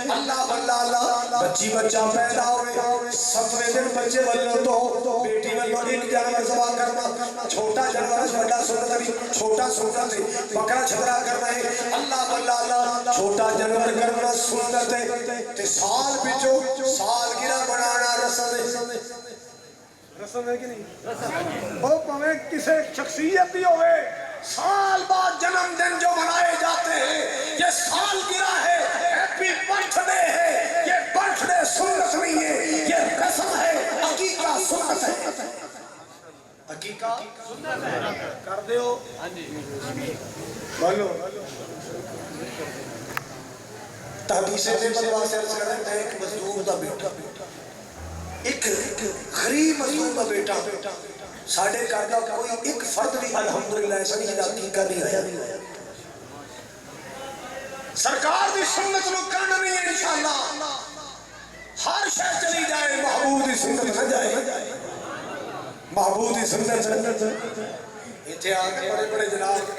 اللہ اللہ بچی بچہ پیدا ہوئے 7ویں دن بچے بلو تو بیٹی بلو ایک جانور ذبح کرنا چھوٹا جانور بڑا سنت بھی چھوٹا سنت ہے بکرا چھترا کرنا ہے اللہ اللہ چھوٹا جانور کرنا سنت ہے تے سال بچو سال گرہ بنانا رسم رسم ہے کہ نہیں وہ پہمیں کسے شخصیت بھی ہوئے سال بعد جنم دن جو منائے جاتے ہیں یہ سال گرہ ہے ہیپی برتھ ڈے ہے یہ برتھ ڈے سنت نہیں ہے یہ رسم ہے عقیقہ سنت ہے عقیقہ سنت ہے کر دے ہو بولو تحدیث سے بلواسے عرض کرتے ہیں ایک مزدور دا بیٹا ایک غریب مزدور دا بیٹا ساڑھے کارڈا کوئی ایک فرد بھی الحمدللہ ایسا نہیں جاتی کر نہیں آیا سرکار دی سنت نو کرنا نہیں ہے انشاءاللہ ہر شے چلی جائے محبوب دی سنت نہ جائے محبوب دی سنت اتنے آ کے بڑے بڑے جناب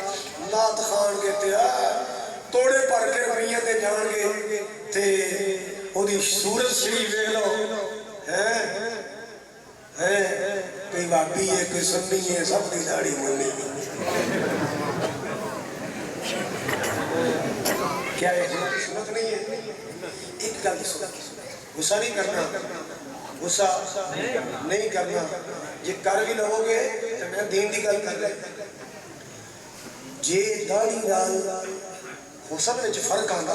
نعت خان کے توڑے پر کے رویہ دے جان گے تے او دی صورت شریف ویکھ لو کوئی بابی ہے کوئی سنی ہے سب کی داڑھی منی کیا ہے سنت نہیں ہے ایک گل غصہ نہیں کرنا غصہ نہیں کرنا یہ کر بھی لو گے تو میں دین دی گل کر رہا جی داڑھی نال حسن وچ فرق آندا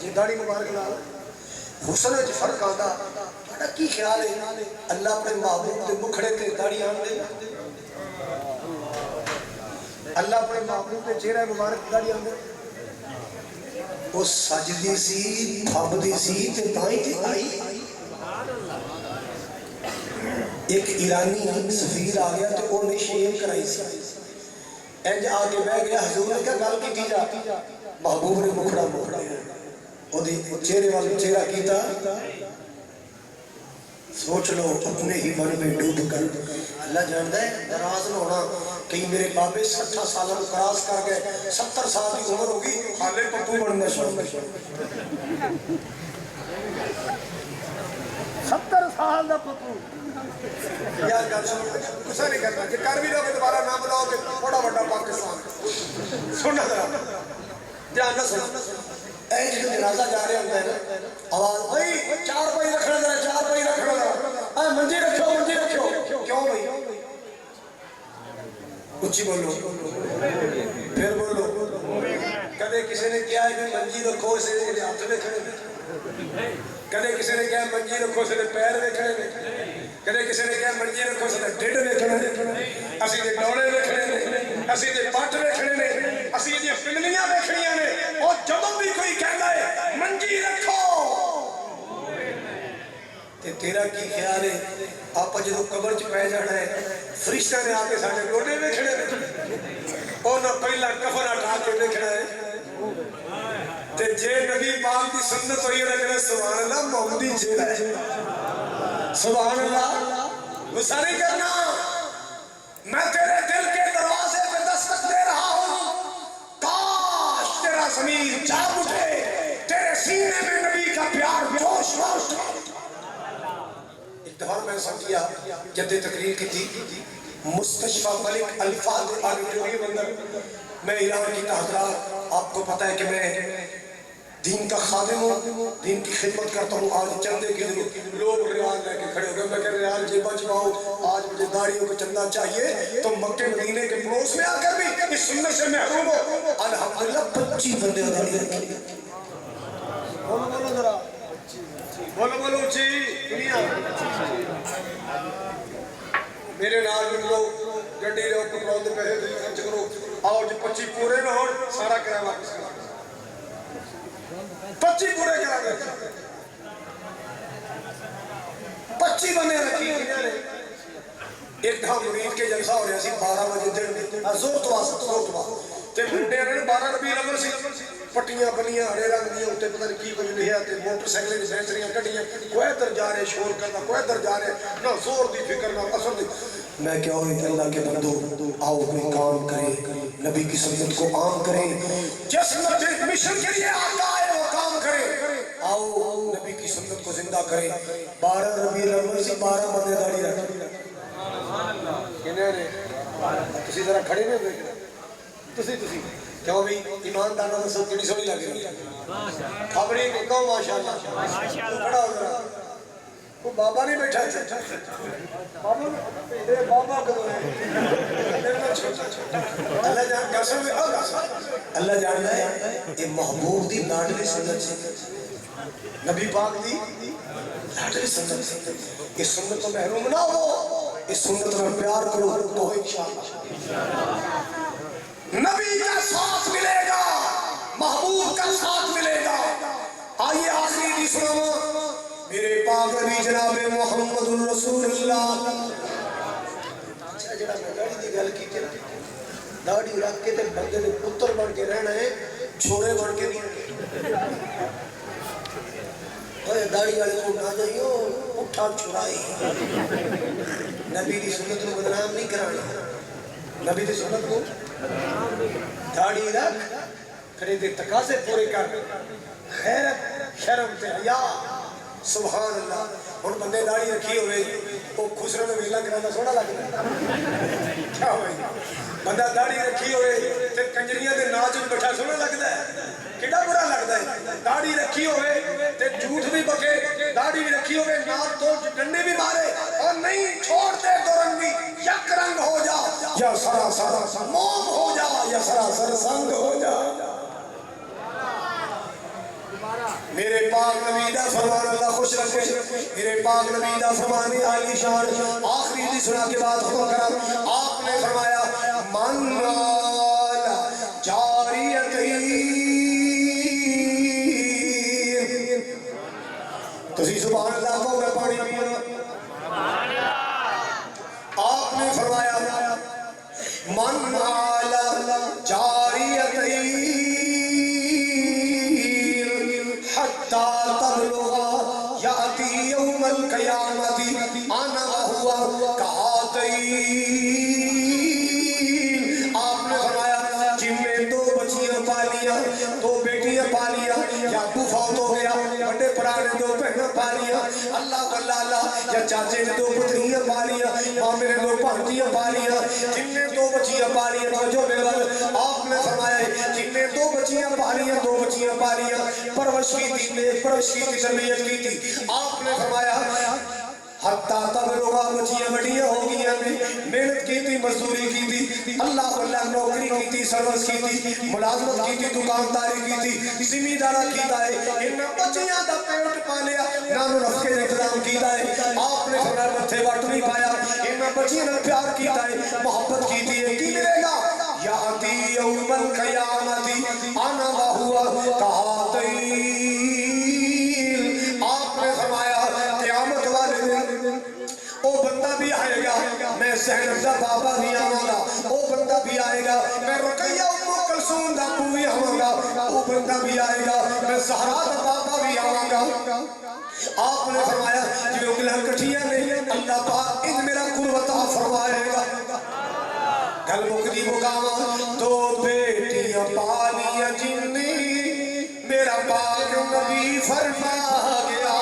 جی داڑھی مبارک نال حسن وچ فرق آندا تہاڈا کی خیال ہے اللہ اپنے محبوب دے مکھڑے تے داڑھی آن دے اللہ اپنے محبوب دے چہرہ مبارک داڑھی آن دے وہ سجدی سی پھبدی سی تے تائیں تے آئی ایک ایرانی سفیر آ گیا تو انہیں شیئر کرائی سی انج آگے بہ گیا حضور نے کہا گل کی جا محبوب نے مکھڑا مکھڑا وہ چہرے والے چہرہ کیتا سوچ لو اپنے ہی من میں ڈوب کر اللہ جانتا ہے ناراض نہ ہونا کہیں میرے بابے 60 سالوں کو کراس کر گئے 70 سال کی عمر ہوگی حالے پپو بننے شروع 70 سال دا پپو یار گل سن غصہ نہیں کرنا جے کر بھی لو گے دوبارہ نہ بلاؤ گے بڑا بڑا پاکستان سننا ذرا دھیان نہ سنو اے جو جنازہ جا رہے ہوتا ہے نا آواز بھائی 4 پائی رکھنا ذرا 4 پائی رکھنا ذرا اے منجی رکھو کیوں بھائی اچھی بولو پھر بولو کدے کسی نے کیا ہے کہ منجی رکھو اسے ہاتھ میں کھڑے کدے کسی نے کیا منجی رکھو اسے پیر ویکھنے کدے کسی نے کیا منجی رکھو اسے ڈھڈ ویکھنے اسی دے ڈولے ویکھنے اسی دے پٹ ویکھنے اسی دی پنڈلیاں ویکھنیاں نے اور جدوں بھی کوئی کہندا ہے منجی رکھو تے تیرا کی خیال ہے آپ جدوں قبر چ پے جانا ہے فرشتہ نے آ کے ساڈے گوڈے ویکھنے انہاں پہلا کفن ہٹا کے ویکھنا ہے تے جے نبی پاک دی سنت ہوئی ہے کہ سبحان اللہ محمدی چہرہ ہے سبحان اللہ غصہ نہیں کرنا میں تیرے دل کے دروازے پہ دستک دے رہا ہوں کاش تیرا ضمیر جاگ اٹھے تیرے سینے میں نبی کا پیار جوش اٹھے ایک دفعہ میں سمجھیا جد تقریر کی تھی مستشفى ملک الفاظ آڈیٹوریم اندر میں ایران کی حضرات آپ کو پتہ ہے کہ میں دین کا خادم ہوں دین کی خدمت کرتا ہوں آج چندے کے لیے لوگ ریال لے کے کھڑے ہو گئے میں کہ ریال جیبا چباؤ آج مجھے داڑیوں کو چندہ چاہیے تو مکہ مدینے کے پڑوس میں آ کر بھی اس سنت سے محروم ہو الحمدللہ 25 بندے داڑیاں رکھیں بولو بولو ذرا بولو اچھی دنیا میرے نال بھی لوگ گڈی لو پٹرول دے پیسے تسی خرچ کرو آؤ جو 25 پورے نہ ہون سارا کرایہ واپس کرا 25 پورے کرا دے 25 بندے رکھی جنہاں نے ایک دھا مرید کے جلسہ ہو رہا سی 12 بجے دن زور تو تے منڈے نے 12 ربیع الاول سی پٹیاں بنیاں ہرے رنگ دیاں اوتے پتہ نہیں کی کچھ لکھیا تے موٹر سائیکل دی بیٹریاں کڈیاں کوئی ادھر جا رہے شور کردا کوئی ادھر جا رہے نہ زور دی فکر نہ اثر دی میں کہہ رہا ہوں اللہ کے بندو آؤ کوئی کام کرے نبی کی سنت کو عام کریں جس مشن کے لیے آقا ہے وہ کام کرے آؤ نبی کی سنت کو زندہ کریں 12 ربیع الاول سے 12 بندے داڑھی رکھ سبحان اللہ کہنے نے تسی ذرا کھڑے نہیں دیکھ تسی کیوں بھی ایمانداروں نے سب کیڑی سونی لگ رہی خبریں کو کہو ماشاءاللہ کھڑا ہو ذرا وہ بابا نہیں بیٹھا بابا کرو اللہ جان قسم اللہ جانتا ہے یہ محبوب دی لاڈلی سنت سے نبی پاک دی لاڈلی سنت سے اس سنت کو محروم نہ ہو اس سنت میں پیار کرو تو انشاءاللہ نبی کا ساتھ ملے گا محبوب کا ساتھ ملے گا آئیے آخری دی سنو میرے پاک نبی جناب محمد الرسول اللہ اچھا جڑا میں داڑھی دی گل کی داڑھی رکھ کے تے بندے دے پتر بن کے رہنا ہے چھوڑے بڑھ کے نہیں داڑھی والے کو نہ جائیو اٹھا چھڑائی نبی دی سنت کو بدنام نہیں کرانا نبی دی سنت کو داڑھی رکھ پھر دے تقاضے پورے کر خیرت شرم تے حیا سبحان اللہ ہن بندے داڑھی رکھی ہوئے وہ خسرو نے ویلا کرانا سونا لگدا کیا ہوئے بندہ داڑھی رکھی ہوئے تے کنجریاں دے ناچ وچ بیٹھا سونا لگدا ہے کیڑا برا لگدا ہے داڑھی رکھی ہوئے تے جھوٹ بھی بکے داڑھی بھی رکھی ہوئے نال تو ڈنڈے بھی مارے اور نہیں چھوڑ دے دو رنگی یک رنگ ہو جا یا سراسر موم ہو جا یا سراسر سنگ ہو جا میرے پاک نبی دا فرمان اللہ خوش رکھے میرے پاک نبی دا فرمان عالی شان آخری دی سنا کے بعد ختم کرا آپ نے فرمایا من نال جاریتی تسی سبحان اللہ کو میں پانی پینا آپ نے فرمایا من نال جاریتی تبلغ یاتی یوم القیامت انا وہو کہاتین آپ نے فرمایا جن نے دو بچیاں پالیاں دو بیٹیاں پالیاں یا ابو فوت ہو گیا بڑے پرا نے دو بہنیں پالیاں اللہ واللہ یا چاچے نے دو پتریاں پالیاں مامے نے دو بھانجیاں پالیاں جن نے دو بچیاں پالیاں توجہ میرے بل آپ نے فرمایا جن نے دو بچیاں پالیاں پرورش کی تھی پرورش کی تربیت کی تھی آپ نے فرمایا حتیٰ تب لوگا بچیاں بڑیاں ہو گئی ہیں محنت کی تھی مزدوری کی تھی اللہ واللہ نوکری کی تھی سروس کی تھی ملازمت کی تھی دکانداری کی تھی زمیندارہ کیتا ہے ان بچیاں دا پیٹ پالیا نانو رفقے اقدام کیتا ہے آپ نے فرمایا متھے وٹ نہیں پایا ان بچیاں نے پیار کیتا ہے محبت کی تھی کی ملے گا یاتی یوم القیامت انا وہو کہاتین آپ نے فرمایا قیامت والے دن او بندہ بھی آئے گا میں زینب دا بابا بھی آواں گا او بندہ بھی آئے گا میں رقیہ ام کلثوم دا ابو بھی آواں گا او بندہ بھی آئے گا میں زہرا دا بابا بھی آواں گا آپ نے فرمایا جو انگلہ کٹھیاں نے اللہ پاک ان میرا قربتہ فرمائے گا گل مکدی مقامہ دو بیٹیاں پالیاں جنی میرا پاک نبی فرما گیا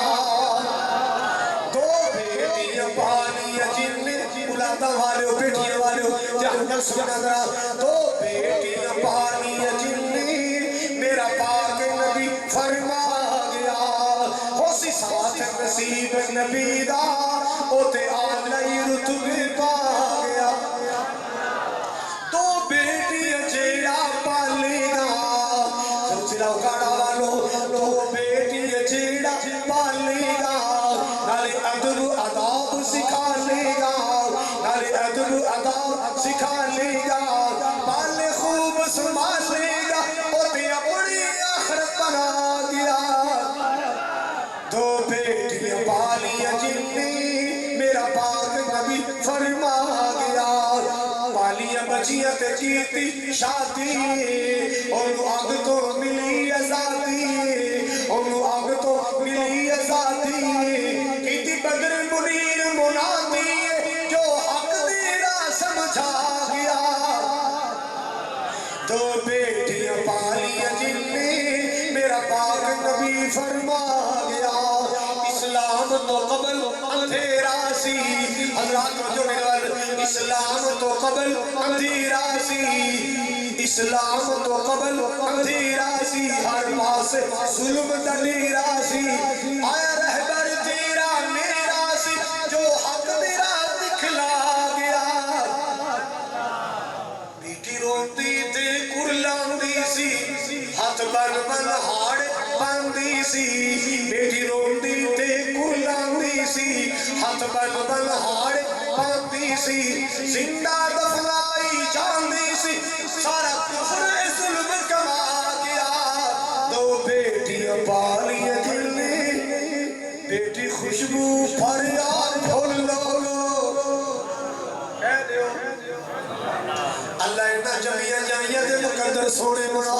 دو بیٹیاں پالیاں جنی اولادہ والے ہو بیٹیاں والے ہو جہنم سبحانہ ذرا دو بیٹیاں پالیاں جنی میرا پاک نبی فرما گیا ہو سی ساتھ نصیب نبی دا اوتے آلائی رتبے پا گیا کاڑا والو دو بیٹی جیڑا پالے گا نالے ادب اداب سکھا لے گا نالے ادب اداب سکھا لے گا پالے خوب سنبھالے گا اوتے اپنی آخرت بنا دیا دو بیٹیاں پالیاں جنی میرا پاک نبی فرما گیا پالیاں بچیاں تے کیتی شادی انہوں آگ تو ملی ازادی انہوں آگ تو ملی ازادی کیتی بدر منیر منادی جو حق دیرا سمجھا گیا دو بیٹیاں پالیاں جنی میرا پاک نبی فرما گیا اسلام تو قبل اندھیرا سی حضرات جو میرے وال اسلام تو قبل اندھیرا سی اسلام تو قبل اندھیرا سی ہر پاس ظلم دلیرا سی آیا رہبر تیرا میرا سی جو حق تیرا دکھلا گیا بیٹی روتی تے کرلاندی سی ہاتھ بن بن ہاڑ باندی سی بیٹی روتی تے کرلاندی سی ہاتھ بن بن ہاڑ باندی سی زندہ دفنائی جاندی سی سارا کفر ظلم کما گیا دو بیٹیاں پالیاں جنی بیٹی خوشبو فریاد بھول لو کہہ دیو اللہ اتنا جمعیہ جائیہ دے مقدر سونے بنا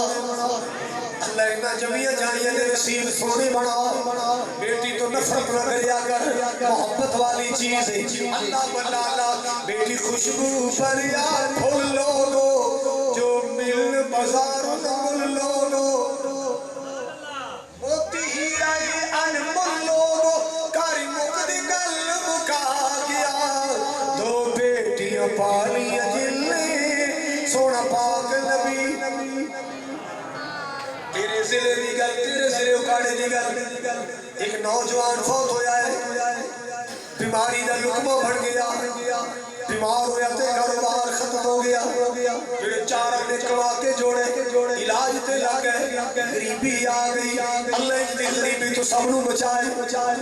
اللہ انہا جمعیہ جانیہ دے نصیب سونے بنا بیٹی تو نفرت نہ کریا کر محبت والی چیز ہے اللہ بلالا بیٹی خوشبو پر یار پھول لوگو جو مل بازار مل لوگو موتی ہی آئی انمل لوگو کاری مقدی گل مکا گیا دو بیٹیاں پالیاں جلنے سونا پاک نبی تیرے ضلع دی گل تیرے ضلع اکاڑے دی گل ایک نوجوان فوت ہویا ہے بیماری دا لقمہ بڑھ گیا بیمار ہویا تے کاروبار ختم ہو گیا جڑے چارہ نے کما کے جوڑے علاج تے لگ گئے غریبی آ گئی اللہ جدی غریبی تو سب نو بچائے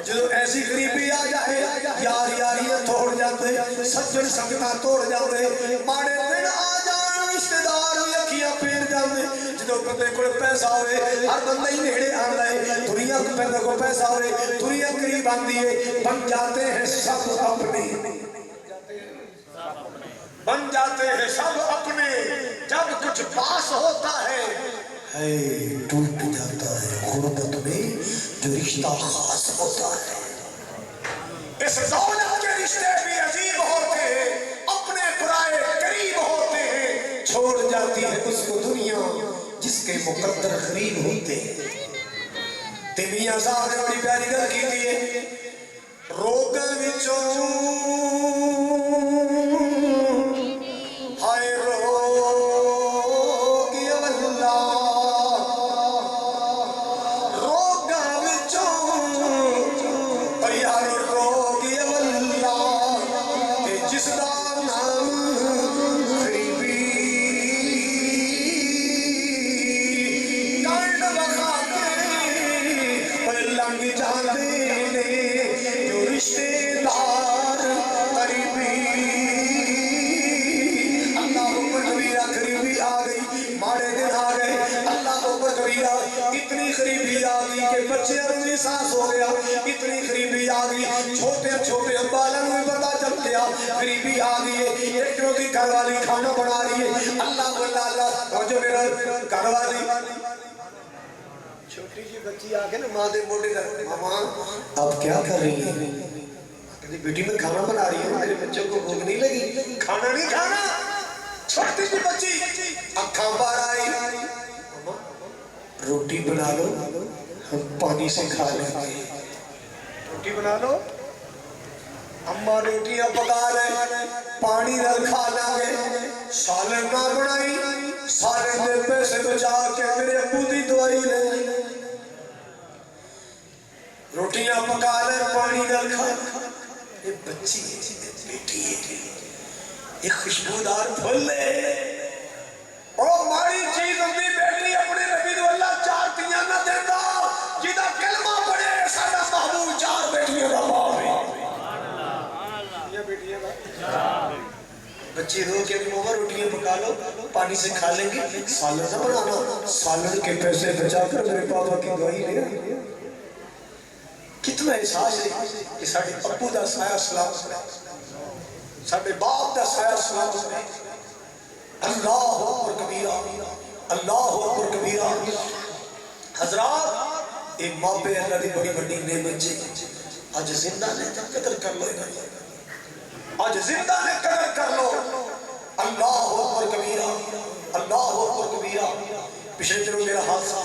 جدو ایسی غریبی آ جائے یار یاریاں توڑ جاتے سجن سنگتاں توڑ جاتے ماڑے دن آ جان رشتہ دار بھی اکھیاں پھیر جاتے جدو بندے کو پیسہ ہوئے ہر بندہ ہی نیڑے آن لائے دنیا کو بندے کو پیسہ ہوئے دنیا قریب آن دیئے بن جاتے ہیں سب اپنے بن جاتے ہیں سب اپنے جب کچھ پاس ہوتا ہے ٹوٹ جاتا ہے غربت میں جو رشتہ خاص ہوتا ہے اس دولت کے رشتے بھی عجیب ہوتے ہیں اپنے پرائے قریب ہوتے ہیں چھوڑ جاتی ہے اس کو دنیا جس کے مقدر قریب ہوتے ہیں تیمیہ صاحب نے بڑی پیاری گل کی دیئے روگل وچوں اتنی غریبی آگئی کہ بچے اپنی سانس ہو گیا اتنی غریبی آگئی چھوٹے امبالن میں پتا چل گیا غریبی آگئی ہے ایک روزی گھر والی کھانا بنا رہی ہے اللہ اللہ اور جو میرا گھر والی چھوٹی جی بچی آگے نا ماں دے موڑے کر ماما اب کیا کر رہی ہے بیٹی میں کھانا بنا رہی ہوں میرے بچوں کو بھوک نہیں لگی کھانا نہیں کھانا چھوٹی جی بچی اکھاں بار آئی روٹی بنا لو ہم پانی سے کھا لیں گے روٹی بنا لو اماں روٹیاں پکا لیں پانی نہ کھا لیں سالن نہ بنائی سالن دے پیسے بچا کے میرے ابو دی دوائی لے روٹیاں پکا لیں پانی نہ کھا یہ بچی بیٹی ہے یہ خوشبودار پھل ہے اور ماری چیز اپنی بیٹی اپنے نبی دو اللہ چار تیاں نہ دیتا جیدہ کلمہ پڑے سادہ محبوب چار بیٹیوں کا باپ ہے یہ بیٹیاں کا بچی رو کے بھی ماما روٹیاں پکا لو پانی سے کھا لیں گے سالن نہ بنانا سالن کے پیسے بچا کر میرے پاپا کی دوائی لے کتنا احساس ہے کہ ساڑھے ابو دا سایہ سلام ساڑھے باپ دا سایہ سلام اللہ اکبر کبیرہ اللہ اکبر کبیرہ حضرات ایک ماں پہ اللہ دی بڑی بڑی نعمت جی آج زندہ نے قدر کر لو آج زندہ نے قدر کر لو اللہ اکبر کبیرہ اللہ اکبر کبیرہ پچھلے دنوں میرا حادثہ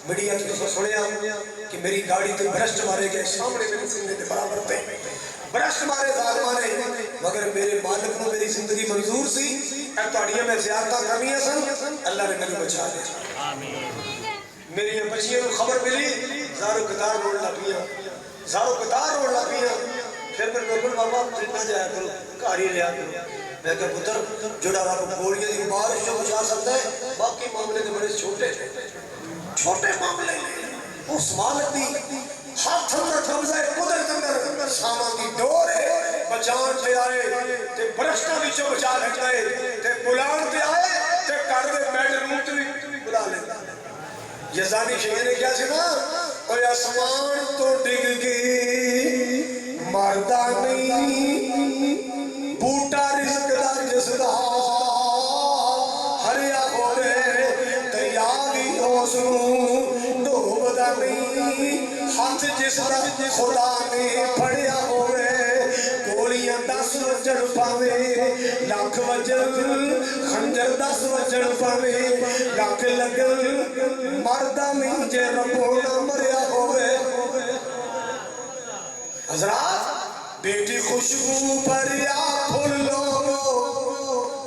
میڈیا کی تو سنیا کہ میری گاڑی تے برشت مارے گئے سامنے میرے سینے دے برابر پہ برشت مارے ظالمانے مگر میرے مالک نے میری زندگی منظور سی اے تاڑیاں میں زیادہ کرنی سن اللہ نے میری بچا لیا میری بچیاں کو خبر ملی زارو قطار روڑ لگیاں زارو قطار روڑ لگیاں پھر میں بابا بابا جتنا جایا کرو کاری لیا کرو میں کہا پتر جڑا رب گولیاں دی بارش جو بچا سکتا ہے باقی معاملے کے بڑے چھوٹے معاملے اس مالک دی ہاتھ اندر قبضہ قدرت اندر سامان کی ڈور ہے بچان تے آئے تے برشتوں بھی چو بچا لیتا ہے تے بلان تے آئے تے کر دے بیڈ روم تے بلا لیتا یزانی شہر نے کیا سنا اور آسمان تو ڈگ کے مردہ نہیں بوٹا رزق دا جسدہ ہریا ہو رہے تیاری ہو سو نو ڈوبدا نہیں ہاتھ جس دا خدا نے پھڑیا ہوئے گولیاں 10 وجن پاوے لاکھ وجن خنجر 10 وجن پاوے لاکھ لگن مردہ نہیں جے ربوں نہ مریا ہوئے حضرات بیٹی خوشبو پر یا پھول لوگو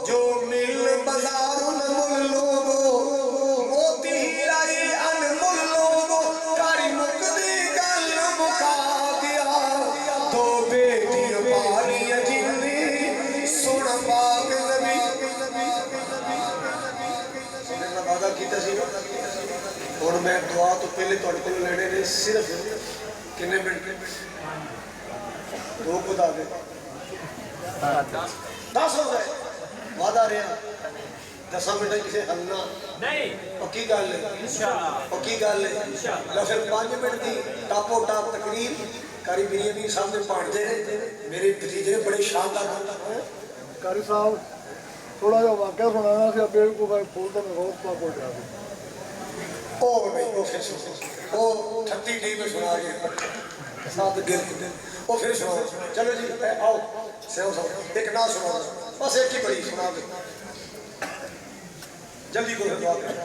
جو مل بازار مل لوگو موتی ہیرائی انمل لوگو کاری مقدی گل مکا دیا دو بیٹی پالی جنی سونا پاک نبی سننا وعدہ کیتا سی اور میں دعا تو پہلے توڑ کو لینے نے صرف کنے منٹ دو خدا دے 10 ہو گئے وعدہ رہا 10 منٹ کسے ہلنا پکی گل ہے پکی گل ہے لفظ 5 منٹ دی ٹاپو ٹاپ تقریر کاری میری امیر صاحب نے پانچ دے میرے بھتیجے نے بڑے شاندار کاری صاحب تھوڑا جا واقعہ سنانا سی ابھی کو میں بولتا میں روز پاک ہو جا او نہیں وہ پھر سنا وہ 30 ڈی میں سنا گئے ساتھ گر وہ پھر سنا چلو جی آؤ سیو صاحب ایک نہ سنا بس ایک ہی بڑی سنا دے جلدی کو دعا کریں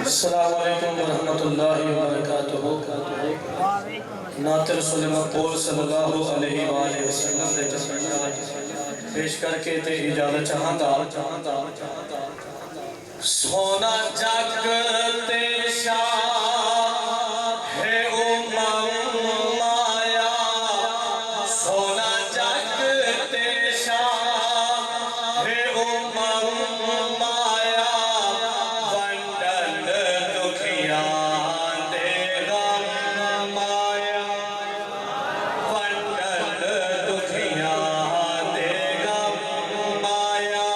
السلام علیکم ورحمۃ اللہ وبرکاتہ نعت رسول مقبول صلی اللہ علیہ وآلہ وسلم دے جسمت پیش کر کے تے اجازت چاہاں گا سونا جگ تے شاہ ہے امم مایا سونا جگ تے شاہ ہے امم مایا ونڈن دکھیا دے غم مایا ونڈن دکھیا دے غم مایا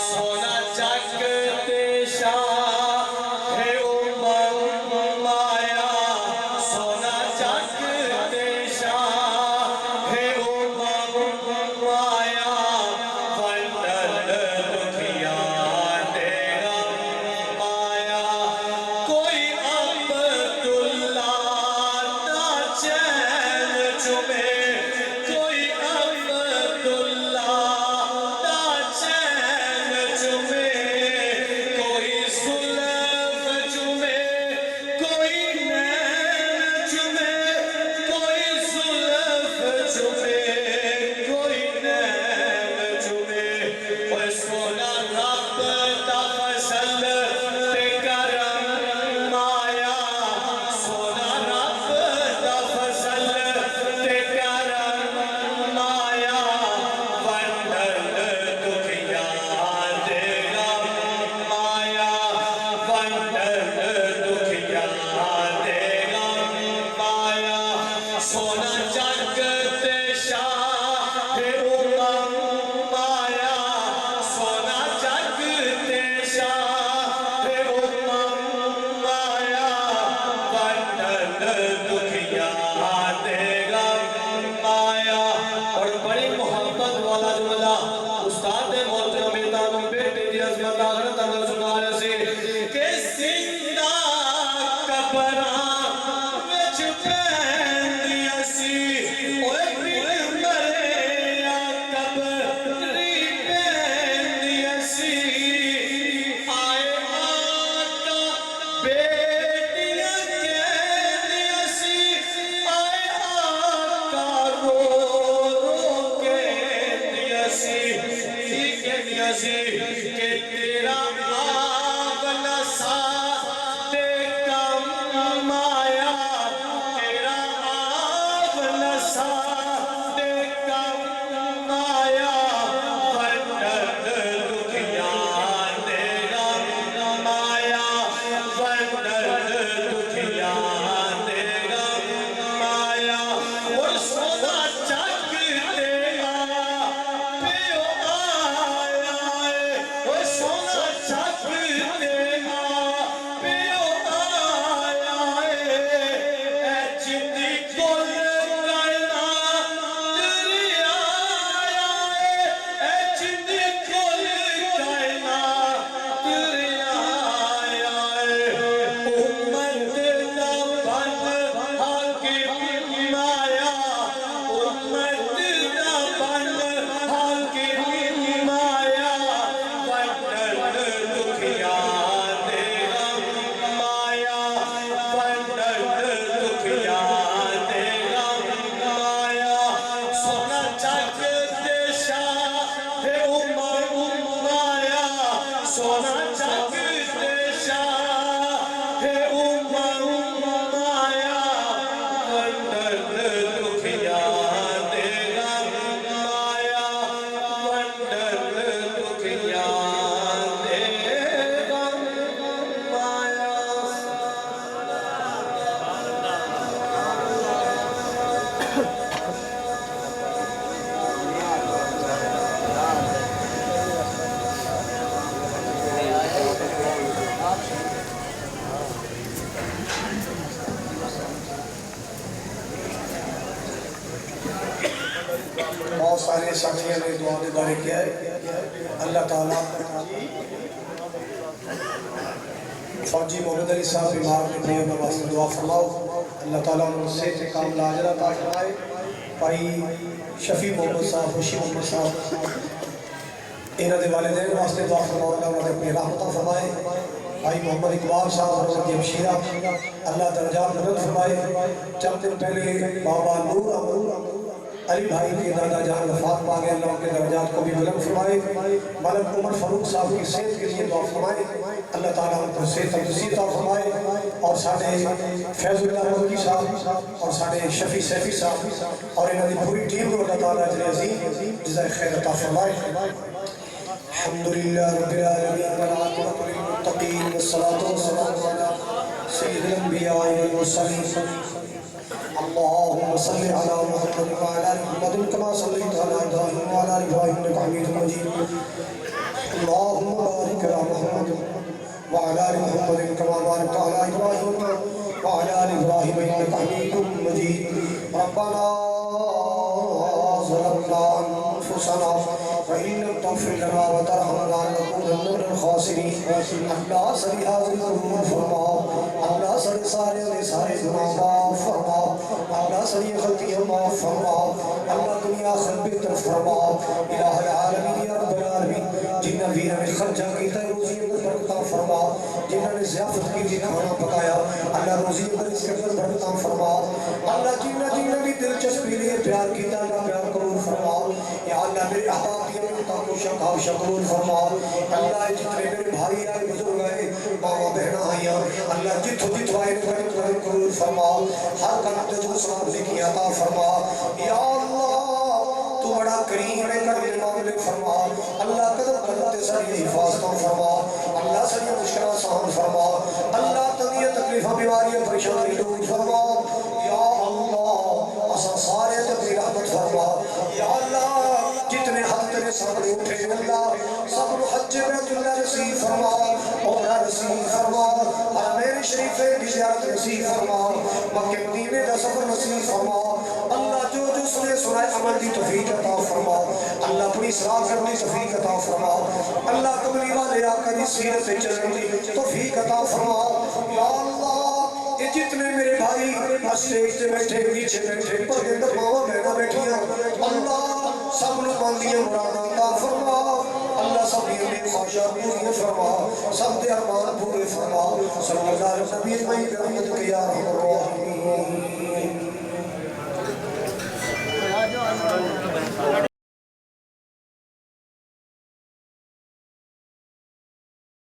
سونا جگ تے شاہ ہے امم مایا سونا جگ تے شاہ ہے امم مایا ونڈن دکھیا دے غم مایا کوئی عبداللہ دا چین چمے کوئی عبداللہ دا چین چمے کوئی زلف چمے کوئی نین چمے کوئی زلف چمے کوئی نین چمے اور سونا رب دا فضل تے کرم مایا سونا رب دا فضل تے کرم مایا ونڈن دکھیا دے غم مایا ونڈن دکھیا دے غم مایا سونا جگ تے شاہ ہے امم مایا سونا جگ تے شاہ ہے امم مایا ونڈن دکھیا دے غم مایا اور بڑی محبت والا جملہ استاد محترم میدان بیٹے دی عظمت آخرت اندر سنا رہے سے کہ زندہ قبراں وچ پہندی اسی اوے پھر مرے یا قبری پہندی اسی آئے آقا بیٹیاں کہندی اسی آئے آقا رو رو کہندی اسی کہندی اسی کہ تیرا آگ نسا دے کم مایا تیرا آگ نسا دے کم مایا ونڈن دکھیا دے غم مایا ونڈن دکھیا دے غم مایا اور سونا جگ تے پیو آیا ہے اور سونا بہت سارے ساتھیوں نے دعا کے بارے کیا ہے. اللہ تعالیٰ فوجی محمد علی صاحب بیمار نے پڑے انہوں واسطے دعا فرماؤ. اللہ تعالیٰ انہوں نے صحت کاملہ عاجلہ عطا فرمائے. بھائی شفیع محمد صاحب، خوشی محمد صاحب، انہوں نے والدین واسطے دعا فرماؤ. اللہ انہوں نے اپنی رحمتہ فرمائے. بھائی محمد اقبال صاحب اور ہمشیرہ، اللہ درجات بلند فرمائے. چند دن پہلے بابا نور علی بھائی کے دادا جان وفات پا گئے، اللہ کے درجات کو بھی بلند فرمائے. ملک عمر فاروق صاحب کی صحت کے لیے دعا فرمائے. اللہ تعالیٰ ان پر صحت تندرستی عطا فرمائے. اور ساڑھے فیض اللہ مکی صاحب اور ساڑھے شفیع سیفی صاحب اور انہوں نے پوری ٹیم کو اللہ تعالیٰ اجر عظیم جزائے خیر عطا فرمائے. الحمدللہ رب العالمین والعاقبۃ للمتقین والصلاۃ والسلام علی سید الانبیاء والمرسلین. اللهم صل على محمد وعلى ال محمد كما صليت على ابراهيم وعلى ال ابراهيم انك حميد مجيد. اللهم بارك على محمد وعلى ال محمد كما باركت على ابراهيم وعلى ال ابراهيم انك حميد مجيد. ربنا ظلمنا انفسنا وان لم تغفر لنا وترحمنا لنكونن من الخاسرين. اللہ ساری حاضری قبول فرما. اللہ سارے گناہ معاف فرما. اللہ ساری غلطیاں معاف فرما. اللہ دنیا آخرت بہتر فرما. الہ العالمین یا رب العالمین، جنہاں ویرہ نے خرچہ کیتا ہے روزی اندر برکتاں فرما. جنہاں نے ضیافت کی تھی کھانا پکایا، اللہ روزی اندر اس کے اندر برکتاں فرما. اللہ جنہاں بھی دلچسپی لیے پیار کیتا، اللہ پیار قبول فرما. یا اللہ میرے احباب کی امنتا کو شکاوشہ قبول فرما. اللہ جتنے میرے بھائی آئے بزرگ آئے ماما بہنہ آئیاں، اللہ جتو آئے مدد قبول فرما. ہر قلب جو سلام لکھی عطا فرما. یا اللہ تو بڑا کریم ہے، کرنے معاملے فرما. اللہ قدر قدر ساری حفاظتوں فرما. اللہ ساری مشکلہ سان فرما. اللہ تنیہ تکلیفہ بیماریاں پریشانی دور فرما. یا اللہ اسا سارے تبری رحمت فرما. یا اللہ جتنے حد تیرے سامنے اٹھے اللہ سب کو حج بیت اللہ نصیب فرما. عمرہ نصیب فرما. حرمین شریف کی زیارت نصیب فرما. مکہ مدینے کا سفر نصیب فرما. اللہ جو سنے سنائے عمل دی توفیق عطا فرما. اللہ اپنی اصلاح کرنے توفیق عطا فرما. اللہ کملی والے آقا دی سیرت سے چلنے دی توفیق عطا فرما. یا اللہ یہ جتنے میرے بھائی اسٹیج سے بیٹھے نیچے بیٹھے پردے اندر ماما بہنا بیٹھیاں، اللہ سب لوگ باندیاں مرادا عطا فرما. اللہ سب نے خواہشات پوری فرما. سب دے ارمان پورے فرما. صلی اللہ علیہ وسلم برحمتک یا ارحم الراحمین.